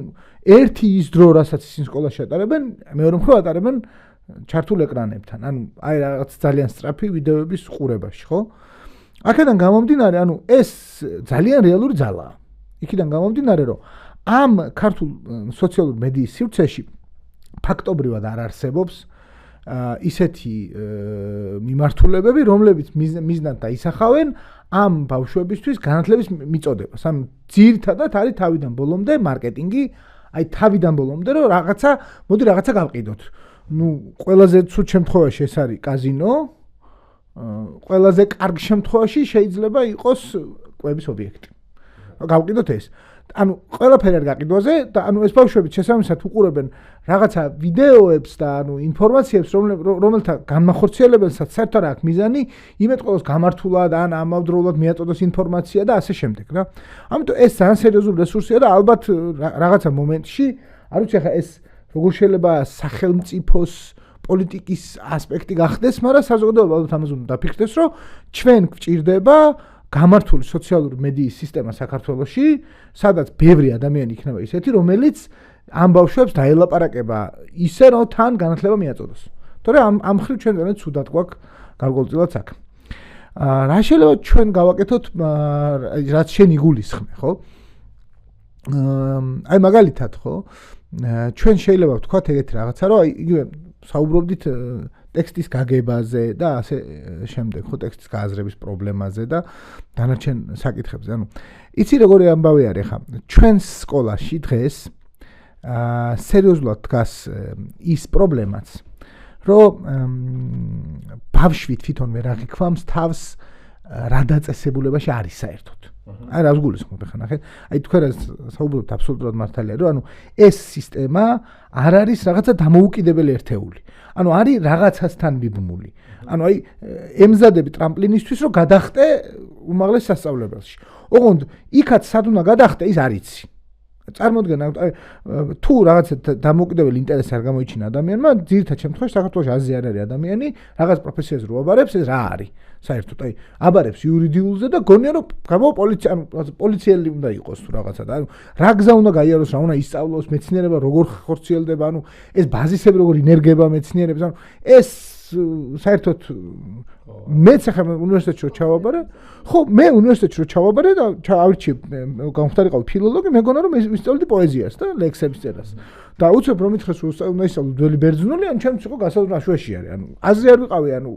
ერთი ის დრო რასაც ისინი სკოლაში ატარებენ მეორე მხრივ ატარებენ ჩართულ ეკრანებთან ანუ აი რაღაც ძალიან სწრაფი ვიდეოების ყურებაში ხო აქედან გამომდინარე ანუ ეს ძალიან რეალური ძალაა იქიდან გამომდინარე რომ ამ ქართულ სოციალურ მედიის სივრცეში ფაქტობრივად არ არსებობს ისეთი მიმართულებები რომლებიც მიზნად დაისახავენ ამ ბავშვებისთვის განათლების მიწოდებას ანუ ძირითადად არის თავიდან ბოლომდე მარკეტინგი აი თავიდან ბოლომდე რომ რაღაცა გავყიდოთ ნუ ყველაზე ცუდ შემთხვევაში ეს არის კაზინო ყველაზე კარგ შემთხვევაში შეიძლება იყოს კვების ობიექტი გავყიდოთ ეს ანუ ყველაფერი არ გაყიდვაზე და ანუ ეს ბავშვები შესაბამისად უყურებენ რაღაცა ვიდეოებს და ანუ ინფორმაციებს რომელთა განმახორციელებელსაც საერთოდ არ აქვს მიზანი იმეთყოლოს გამართულად ან ამავდროულად მიაწოდოს ინფორმაცია და ასე შემდეგ რა ამიტომ ეს ძალიან სერიოზული რესურსია და ალბათ რაღაცა მომენტში არ ვიცი ახლა ეს როგორ შეიძლება სახელმწიფოს პოლიტიკის ასპექტი გახდეს მაგრამ საზოგადოება ალბათ ამაზე უნდა დაფიქრდეს რომ ჩვენ გვჭირდება გამართული სოციალური მედიის სისტემა საქართველოში, სადაც ბევრი ადამიანი იქნება ისეთი, რომელიც ამ ბავშვებს დაელაპარაკება ისე, რომ თან განათლება მიაწოდოს. თორემ ამ ხრივ ჩვენ ძალიან ცუდად გვაქვს გარკვეულწილად საქმე. რა შეიძლება ჩვენ გავაკეთოთ, რაც შენ იგულისხმე, ხო? აი მაგალითად, ხო? ჩვენ შეიძლება ვთქვათ ეგეთი რაღაცა, რომ იგივე საუბრობდით ტექსტის გაგებაზე და ასე შემდეგ, ხო, ტექსტის გააზრების პრობლემაზე და დანარჩენ საკითხებზე. ანუ იცი როგორი ამბავი არის ხა? ჩვენ სკოლაში დღეს სერიოზულად დგას ის პრობლემაც, რომ ბავშვი თვითონ ვერ აღიქვამს თავს რა დაწესებულებაში არის საერთოდ. აი რას გულისხმობ ხა ნახეთ? აი თქვენ რა საუბრობთ აბსოლუტურად მართალია, რომ ანუ ეს სისტემა არ არის რაღაცა დამოუკიდებელი ერთეული. ანუ არის რაღაცასთან მიბმული. ანუ აი ემზადები ტრამპლინისთვის, რომ გადახტე უმაღლეს სასწავლებელში. ოღონდ იქაც სად უნდა გადახტე, ის არ იცი. წარმოიდგენ, თუ რაღაცა დამოუკიდებელი ინტერესი არ გამოიჩინა ადამიანმა, ძირითადად შემთხვევაში საქართველოს აზრი არ არის ადამიანი, რაღაც პროფესიაზე რო აბარებს, ეს რა არის? საერთოდ აი აბარებს იურიდიულზე და გონია რომ გამო პოლიცია, ანუ პოლიციელი უნდა იყოს თუ რაღაცა და ანუ რა გზა უნდა გაიაროს, რა უნდა ისწავლოს, მეცნიერება როგორ ხორციელდება, ანუ ეს ბაზისები როგორ ინერგება მეცნიერებს, ანუ ეს საერთოდ მეც ახლა უნივერსიტეტში რო ჩავაბარე, ხო, მე უნივერსიტეტში რო ჩავაბარე და ავირჩიე გამხდარიყავი ფილოლოგი, მეგონა რომ ვისწავლდი პოეზიას და ლექსების წერას. და უცებ რომ ითხრეს რომ უნდა ისწავლო ძველი ბერძნული, ან ჩემს იყო გასაზრდა შვეში არის. ანუ აზრი არ ვიყავი, ანუ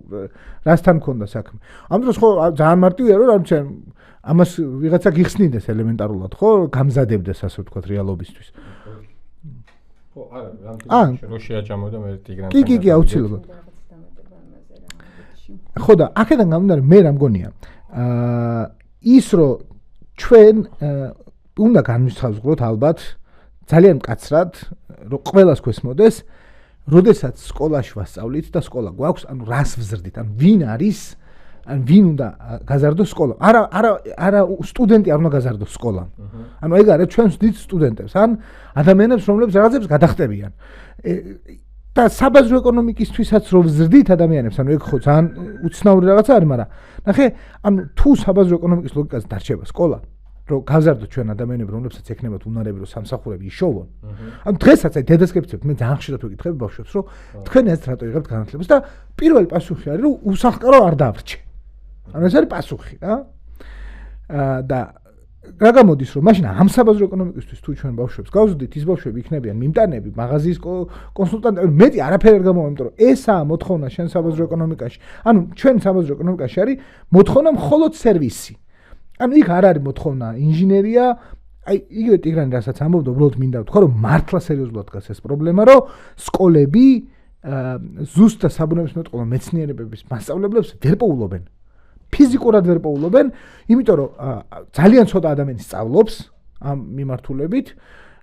რასთან მქონდა საქმე. ამ დროს ხო ძალიან მარტივია რომ რა ვიცი, ამას ვიღაცა გიხსნიდეს ელემენტარულად, ხო, გამზადებდეს ასე ვთქვათ რეალობისთვის. ხო, არა, რო შეაჭამოდა მე ტიგრანს. კი, აუცილებლად. ხო და აქედან გამომდინარე მე რა მგონია ის რომ ჩვენ უნდა განვისხავსოთ ალბათ ძალიან მკაცრად რომ ყველას გვესმოდეს როდესაც სკოლაში ვასწავლით და სკოლა გვაქვს ანუ რას ვზრდით ანუ ვინ არის ან ვინ უნდა გაზარდოს სკოლა არა სტუდენტი არ უნდა გაზარდოს სკოლა ანუ ეგ არის ჩვენ ვსდით სტუდენტებს ან ადამიანებს რომლებიც რაღაცებს გადახტებიან და საბაზრო ეკონომიკისთვისაც რო ვზრდით ადამიანებს, ანუ ეგ ხო ძალიან უცნაური რაღაცა არის, მაგრამ ნახე, ანუ თუ საბაზრო ეკონომიკის ლოგიკაზე დარჩება სკოლა, რომ გავზარდოთ ჩვენ ადამიანები, რომლებსაც ექნებათ უნარები, რომ სამსახურები იშოვონ. ანუ დღესაც აი დედასკეპცებ, მე ძალიან ხშირად ვეკითხები ბავშვებს, რომ თქვენ ეს რატო იღებთ განათლებას და პირველი პასუხი არის, რომ უსახკარო არ დაავრჩე. ანუ ეს არის პასუხი, რა. და რა გამოდის რომ მაშინ ამ საბაზრო ეკონომიკისთვის თუ ჩვენ ბავშვებს გავზრდით ის ბავშვები იქნებიან მიმტანები მაღაზიის კონსულტანტები მეტი არაფერი არ გამოვა იმიტომ რომ ესაა მოთხოვნა შენ საბაზრო ეკონომიკაში ანუ ჩვენ საბაზრო ეკონომიკაში არის მოთხოვნა მხოლოდ სერვისი ანუ იქ არ არის მოთხოვნა ინჟინერია აი იგივე ტიგრანი რასაც ამბობდა უბრალოდ მინდა ვთქვა რომ მართლა სერიოზულად დგას ეს პრობლემა რომ სკოლები ზუსტად საბუნებისმეტყველო მეცნიერებების მასწავლებლებს ვერ პოულობენ ფიზიკურად ვერ პოულობენ, იმიტომ რომ ძალიან ცოტა ადამიანი სწავლობს ამ მიმართულებით,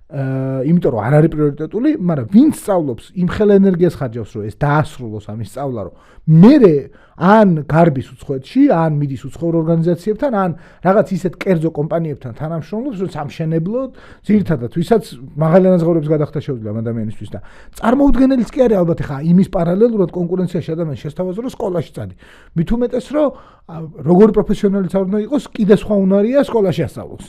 იმიტომ რომ არ არის პრიორიტეტული, მაგრამ ვინც სწავლობს, იმ ხელ ენერგიას ხარჯავს, რომ ეს დაასრულოს ამის სწავლა, რომ მერე ან გარბის უცხოეთში, ან მიდის უცხოურ ორგანიზაციებთან, ან რაღაც ისეთ კერძო კომპანიებთან თანამშრომლობს, რომ სამშენებლოდ, ძირითადად, ვისაც მაღალი ანაზღაურების გადახდა შეუძლია ამ ადამიანისთვის და წარმოუდგენელიც კი არის ალბათ ხა იმის პარალელურად კონკურენციაში ადამიანს შესთავაზო სკოლაში წადი. მით უმეტეს რომ როგორი პროფესიონალიც არ უნდა იყოს, კიდე სხვა უნარია სკოლაში ასწავლოს.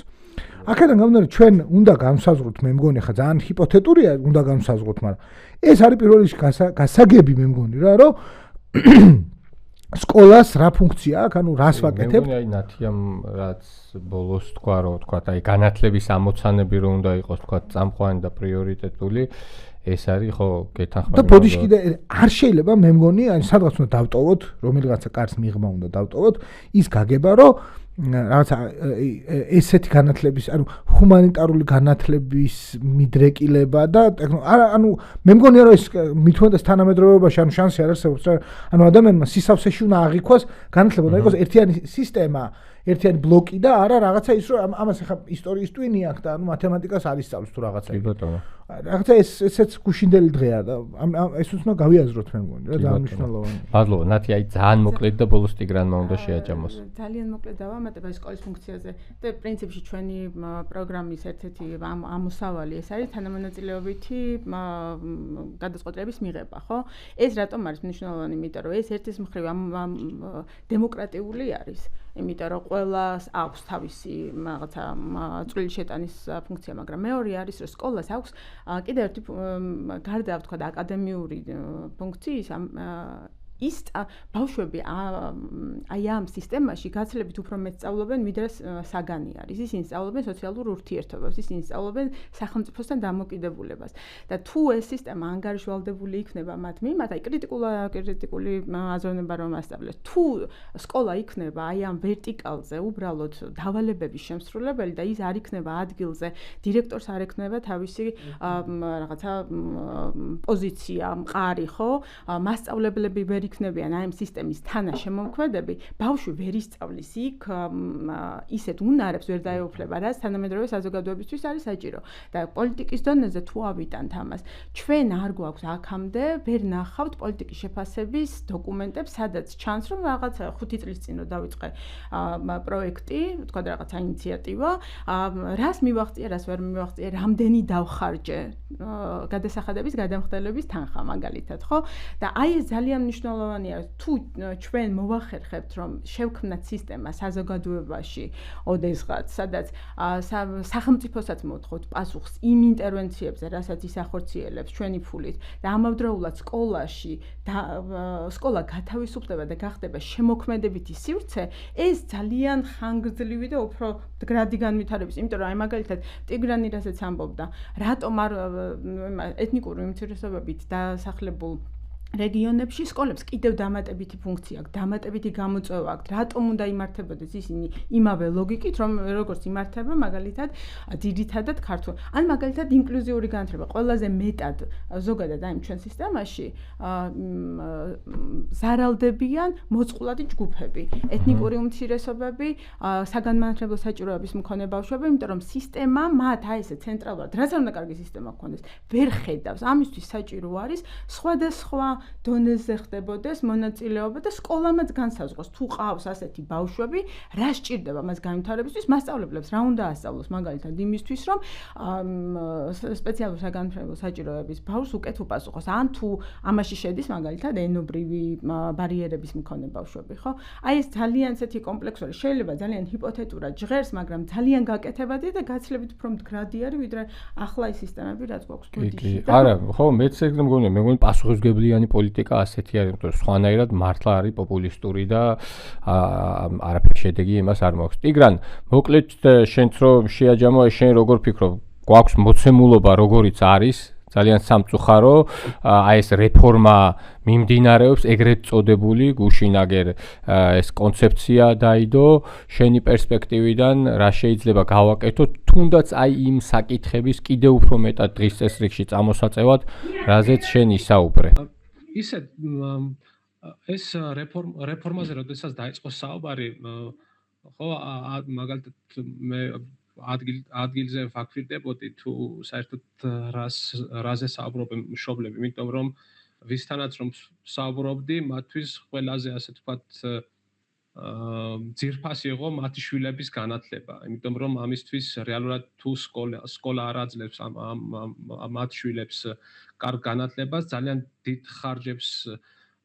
აქედან გამომდინარე ჩვენ უნდა განსაზღვროთ მე მგონი ხა ძალიან ჰიპოთეტურია უნდა განსაზღვროთ, მაგრამ ეს არის პირველ რიგში გასაგები მე მგონი რა რომ სკოლას რა ფუნქცია აქვს, ანუ რას ვაკეთებ? მე მგონი აი ნათიამ რაც ბოლოს თქვა რომ თქვა აი განათლების ამოცანები რომ უნდა იყოს თქვა წამყვანი და პრიორიტეტული ეს არის ხო გეთანხმები. და ბოდიში კიდე არ შეიძლება მე მგონი აი სადღაც უნდა დავტოვოთ, რომელიღაცა კარს მიღმა უნდა დავტოვოთ, ის გაგება რომ რაღაცა ესეთი განათლების, ანუ ჰუმანიტარული განათლების მიდრეკილება და ანუ მე მგონია რომ ეს მithumetes თანამედროვეობაში ანუ შანსი არ არსებობს, ანუ ადამიანმა სისავსეში უნდა აღიქვას განათლება და იყოს ერთიანი სისტემა, ერთიანი ბლოკი და არა რაღაცა ის რომ ამას ახლა ისტორიის ტვინი აქვს და ანუ მათემატიკას არ ისწავლის თუ რაღაცა. კი ბატონო. რაღაცა ესეც გუშინდელი დღეა და ეს უნდა გავიაზროთ მე მგონი რა ძალიან მნიშვნელოვანია. ბადლო, ნათი აი ძალიან მოკლედ და ბოლოს ტიგრანმა უნდა შეაჭამოს. ძალიან მოკლედ დავამატება სკოლის ფუნქციაზე და პრინციპში ჩვენი პროგრამის ერთ-ერთი ამოსავალი ეს არის თანამონაწილეობითი გადაწყვეტილების მიღება, ხო? ეს რატომ არის მნიშვნელოვანი? იმიტომ რომ ეს ერთის მხრივ დემოკრატიული არის. იმიტომ რომ ყველას აქვს თავისი რაღაცა წვრილი შეტანის ფუნქცია, მაგრამ მეორე არის რომ სკოლას აქვს კიდევ ერთი გარდა ვთქვათ აკადემიური ფუნქციის ის ბავშვები აი ამ სისტემაში გაცილებით უფრო მეტ სწავლობენ, ვიდრე საგანი არის. ისინი სწავლობენ სოციალურ ურთიერთობებს, ისინი სწავლობენ სახელმწიფოსთან დამოკიდებულებას. და თუ ეს სისტემა ანგარიშვალდებული იქნება მათ მიმართ, აი კრიტიკული აზროვნება რომ ასწავლეს. თუ სკოლა იქნება აი ამ ვერტიკალზე უბრალოდ დავალებების შემსრულებელი და ის არ იქნება ადგილზე, დირექტორს არ ექნება თავისი რაღაცა პოზიცია, მყარი, ხო? მასწავლებლები ვერ იქნებიან აი ამ სისტემის თანაშემომქმედები, ბავშვი ვერ ისწავლის იქ ისეთ უნარებს ვერ დაეუფლება, რაც თანამედროვე საზოგადოებისთვის არის საჭირო. და პოლიტიკის დონეზე თუ ავიტანთ ამას, ჩვენ არ გვაქვს აქამდე ვერ ნახავთ პოლიტიკის შეფასების დოკუმენტებს, სადაც ჩანს, რომ რაღაც 5 წლის წინ რომ დავიწყე პროექტი, თქვა რაღაცა ინიციატივა, რას მივაღწია, რას ვერ მივაღწია, რამდენი დავხარჯე გადასახადების გადამხდელების თანხა მაგალითად, ხო? და აი ეს ძალიან მნიშვნელოვანია, თუ ჩვენ მოვახერხებთ, რომ შევქმნათ სისტემა საზოგადოებაში, ოდესღაც, სადაც სახელმწიფოსაც მოთხოვთ პასუხს იმ ინტერვენციებზე, რასაც ის ახორციელებს ჩვენი ფულით და ამავდროულად სკოლაში სკოლა გათავისუფლდება და გახდება შემოქმედებითი სივრცე, ეს ძალიან ხანგრძლივი და უფრო მდგრადი განვითარების, იმიტომ რომ აი მაგალითად ტიგრანი რასაც ამბობდა, რატომ არ ეთნიკური უმცირესობებით დასახლებულ რეგიონებში სკოლებს კიდევ დამატებითი ფუნქცია აქვს, დამატებითი გამოწვევა აქვს. რატომ უნდა იმართებოდეს ისინი იმავე ლოგიკით, რომ როგორც იმართება მაგალითად ძირითადად ქართულ. ან მაგალითად ინკლუზიური განათლება. ყველაზე მეტად ზოგადად აი ჩვენ სისტემაში ზარალდებიან მოწყვლადი ჯგუფები, ეთნიკური უმცირესობები, საგანმანათლებლო საჭიროების მქონე ბავშვები, იმიტომ რომ სისტემა მათ აი ესე ცენტრალურად, რაც არ უნდა კარგი სისტემა გქონდეს, ვერ ხედავს. ამისთვის საჭირო არის სხვადასხვა დონეზე ხდებოდეს მონაწილეობა და სკოლამაც განსაზღვროს თუ ყავს ასეთი ბავშვები, რა სჭირდება მას განვითარებისთვის, მასწავლებლებს რა უნდა ასწავლოს მაგალითად იმისთვის, რომ სპეციალურ საგანმანათლებლო საჭიროების ბავშვს უკეთ უპასუხოს. ან თუ ამაში შედის მაგალითად ენობრივი ბარიერების მქონე ბავშვები, ხო? აი ეს ძალიან ესეთი კომპლექსური, შეიძლება ძალიან ჰიპოთეტურად ჟღერს, მაგრამ ძალიან გაკეთებადია და გაცილებით უფრო მდგრადი არის, ვიდრე ახლა ის სისტემები, რაც გვაქვს გვერდში. არა, ხო, მეც ეგრე მგონია, მე მგონი პასუხისმგებლიანი პოლიტიკა ასეთი არის, იმიტომ რომ სხვანაირად მართლა არის პოპულისტური და არაფერი შედეგი იმას არ მაქვს. ტიგრან, მოკლედ შენც რომ შეაჯამო, შენ როგორ ფიქრობ, გვაქვს მოცემულობა როგორიც არის, ძალიან სამწუხარო, აი ეს რეფორმა მიმდინარეობს, ეგრეთ წოდებული გუშინაგერ ეს კონცეფცია დაიდო, შენი პერსპექტივიდან რა შეიძლება გავაკეთოთ, თუნდაც აი იმ საკითხების კიდევ უფრო მეტად დღის წესრიგში წამოსაწევად, რაზეც შენ ისაუბრე. ისე ეს რეფორმაზე როდესაც დაიწყო საუბარი, ხო, მაგალითად მე ადგილზე ვაკვირდებოდი თუ საერთოდ რაზე საუბრობენ მშობლები, იმიტომ რომ ვისთანაც რომ საუბრობდი, მათთვის ყველაზე ასე ვთქვათ ძირფასი იყო მათი შვილების განათლება, იმიტომ რომ ამისთვის რეალურად თუ სკოლა არ აძლევს მათ შვილებს კარგ განათლებას, ძალიან დიდ ხარჯებს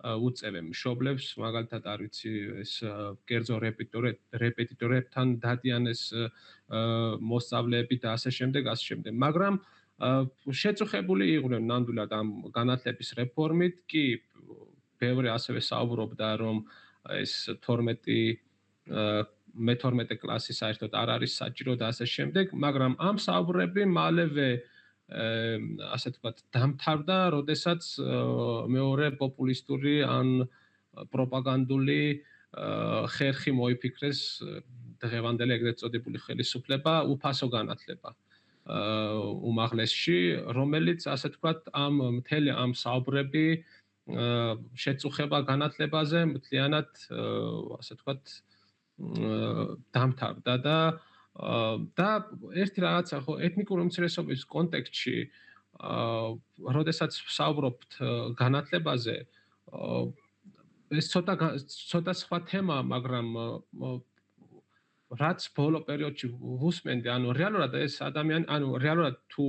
უწევენ მშობლებს, მაგალითად არ ვიცი, ეს კერძო რეპეტიტორებთან დადიან ეს მოსწავლეები და ასე შემდეგ. მაგრამ შეწუხებული იყვნენ ნამდვილად ამ განათლების რეფორმით, კი ბევრი ასევე საუბრობდა, რომ ეს 12 კლასი საერთოდ არ არის საჭირო და ასე შემდეგ, მაგრამ ამ საუბრები მალევე ასე ვთქვათ დამთავრდა, როდესაც მეორე პოპულისტური ან პროპაგანდული ხერხი მოიფიქრეს დღევანდელი ეგრეთ წოდებული ხელისუფლება უფასო განათლება უმაღლესში, რომელიც ასე ვთქვათ მთელი ამ საუბრები შეწუხება განათლებაზე მთლიანად ასე ვთქვათ დამთავრდა და ერთი რაღაცა ხო ეთნიკური უმცირესობის კონტექსტში როდესაც ვსაუბრობთ განათლებაზე ეს ცოტა სხვა თემა, მაგრამ რაც ბოლო პერიოდში ვუსმენდი, ანუ რეალურად ეს ადამიანი, ანუ რეალურად თუ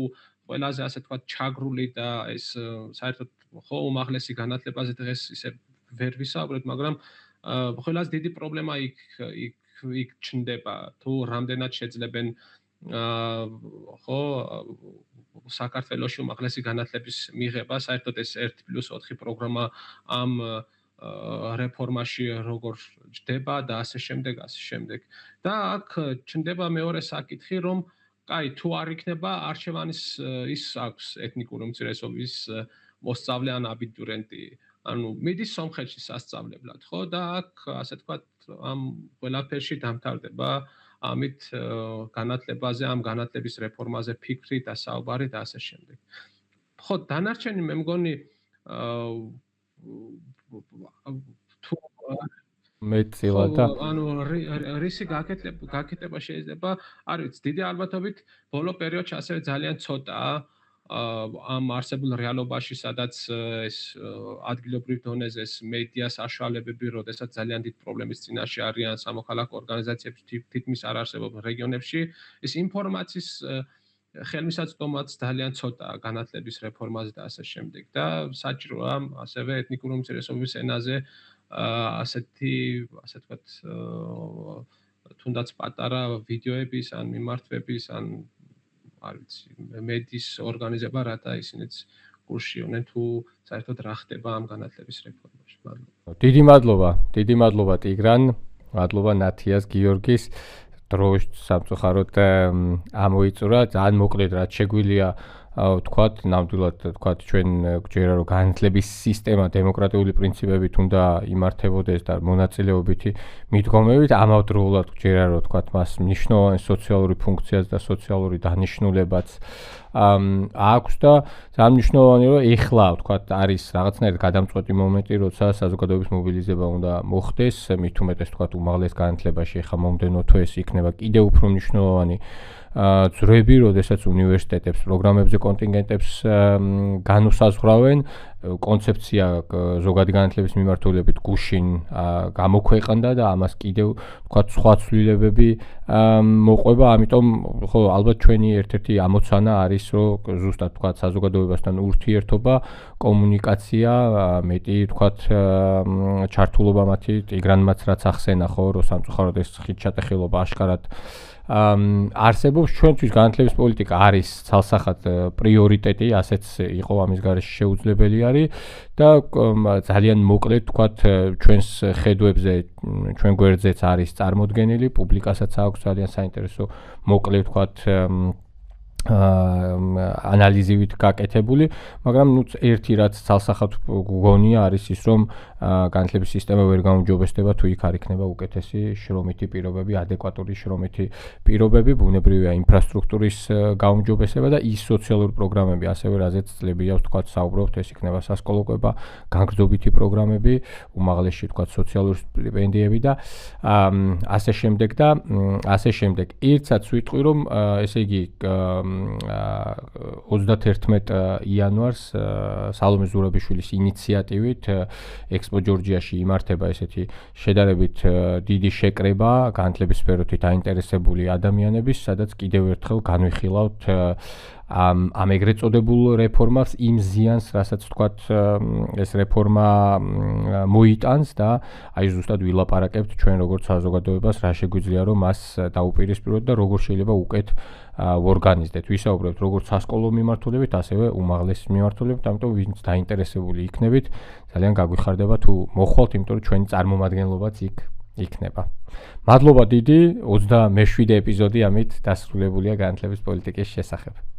ყველაზე ასე ვთქვათ ჩაგრული და ეს საერთოდ ხო უმაღლესი განათლებაზე დღეს ისე ვერ ვისაუბრეთ, მაგრამ ყველაზე დიდი პრობლემა იქ იქ ჩნდება თუ რამდენად შეძლებენ ხო საქართველოში უმაღლესი განათლების მიღება, საერთოდ ეს 1+4 პროგრამა ამ რეფორმაში როგორ ჯდება და ასე შემდეგ. და აქ ჩნდება მეორე საკითხი, რომ კაი, თუ არ იქნება არჩევანის ის აქვს ეთნიკური უმცირესობის მოსწავლე ან აბიტურიენტი, ანუ მიდის სომხეთში სასწავლებლად, ხო? და აქ ასე თქვათ, ამ ყველაფერში დამთავრდება ამით განათლებაზე, ამ განათლების რეფორმაზე ფიქრი და საუბარი და ასე შემდეგ. ხო, დანარჩენი მე მგონი თუ მეცილა და ანუ რისი გაკეთება შეიძლება, არ ვიცი, დიდი ალბათობით ბოლო პერიოდში ასევე ძალიან ცოტაა ამ არსებულ რეალობაში, სადაც ეს ადგილობრივ დონეზე ეს მედია საშუალებები, როდესაც ძალიან დიდ პრობლემის წინაშე არიან სამოქალაქო ორგანიზაციები, თითქმის არ არსებობენ რეგიონებში, ეს ინფორმაციის ხელმისაწვდომაც ძალიან ცოტაა განათლების რეფორმაზე და ასე შემდეგ. და საჭიროა ასევე ეთნიკური უმცირესობების ენაზე ასეთი, ასე ვთქვათ, თუნდაც პატარა ვიდეოების ან მიმართვების ან არ ვიცი, მედიის ორგანიზება, რათა ისინიც გულშიონენ თუ საერთოდ რა ხდება ამ განათლების რეფორმაში. მადლობა. დიდი მადლობა ტიგრან, მადლობა ნათიას გიორგის. დროშ სამწუხაროდ ამოიწურა, ძალიან მოკლედ რაც შეგვიძლია ვთქვათ, ნამდვილად ვთქვათ, ჩვენ გვჯერა რომ განათლების სისტემა დემოკრატიული პრინციპებით უნდა იმართებოდეს და მონაწილეობითი მიდგომებით, ამავდროულად გვჯერა რომ ვთქვათ, მას მნიშვნელოვანი სოციალური ფუნქციაც და სოციალური დანიშნულებაც აქვს და ძალიან მნიშვნელოვანია რომ ეხლა ვთქვათ არის რაღაცნაირად გადამწყვეტი მომენტი, როცა საზოგადოების მობილიზება უნდა მოხდეს, მით უმეტეს ვთქვათ უმაღლეს განათლებაში ეხლა მომდენო თვეს იქნება კიდევ უფრო მნიშვნელოვანი ძვრები, როდესაც უნივერსიტეტებს პროგრამებზე კონტინგენტებს განუსაზღვრავენ, კონცეფცია ზოგადი განათლების მიმართულებით გუშინ გამოქვეყნდა და ამას კიდევ ვთქვათ სხვა ცვლილებები მოყვება, ამიტომ ხო ალბათ ჩვენი ერთ-ერთი ამოცანა არის რომ ზუსტად ვთქვათ საზოგადოებასთან ურთიერთობა, კომუნიკაცია, მეტი ვთქვათ ჩართულობა მათი ტიგრანმაც რაც ახსენა ხო, რომ სამწუხაროდ ეს ხიდჩატეხილობა აშკარად არსებობს ჩვენთვის განათლების პოლიტიკა არის ცალსახად პრიორიტეტი, ასეც იყო ამის გარეშე შეუძლებელი არის და ძალიან მოკლედ ვთქვათ ჩვენს ხედვებზე, ჩვენ გვერდზეც არის წარმოდგენილი, პუბლიკასაც აქვს ძალიან საინტერესო მოკლედ ვთქვათ ანალიზივით გაკეთებული, მაგრამ ნუ ერთი რაც ცალსახად გგონია არის ის, რომ განათლების სისტემა ვერ გაუმჯობესდება თუ იქ არ იქნება უკეთესი შრომითი პირობები, ადეკვატური შრომითი პირობები, ბუნებრივია ინფრასტრუქტურის გაუმჯობესება და ის სოციალური პროგრამები, ასევე რაზეც წლებია ვთქვათ საუბრობთ, ეს იქნება სასკოლო კვება, განგრძობითი პროგრამები, უმაღლესი ვთქვათ სოციალური სტიპენდიები და ასე შემდეგ და ასე შემდეგ. ერთსაც ვიტყვი, რომ ესე იგი 31 იანვარს სალომე ზურაბიშვილის ინიციატივით ექსპო ჯორჯიაში იმართება ესეთი შედარებით დიდი შეკრება განათლების სფეროთი დაინტერესებული ადამიანების, სადაც კიდევ ერთხელ განვიხილავთ ამ ეგრეთ წოდებულ რეფორმას, იმ ზიანს, რასაც ვთქვათ ეს რეფორმა მოიტანს და აი ზუსტად ვილაპარაკებთ ჩვენ როგორც საზოგადოებას, რა შეგვიძლია რომ მას დაუპირისპიროთ და როგორ შეიძლება უკეთ ვორგანიზდეთ. ვისაუბრებთ როგორც სასკოლო მიმართულებით, ასევე უმაღლეს მიმართულებით, ამიტომ ვინც დაინტერესებული იქნებით, ძალიან გაგვიხარდება თუ მოხვალთ, იმიტომ რომ ჩვენი წარმომადგენლობაც იქნება. მადლობა დიდი, 27 ეპიზოდი ამით დასრულებულია განათლების პოლიტიკის შესახებ.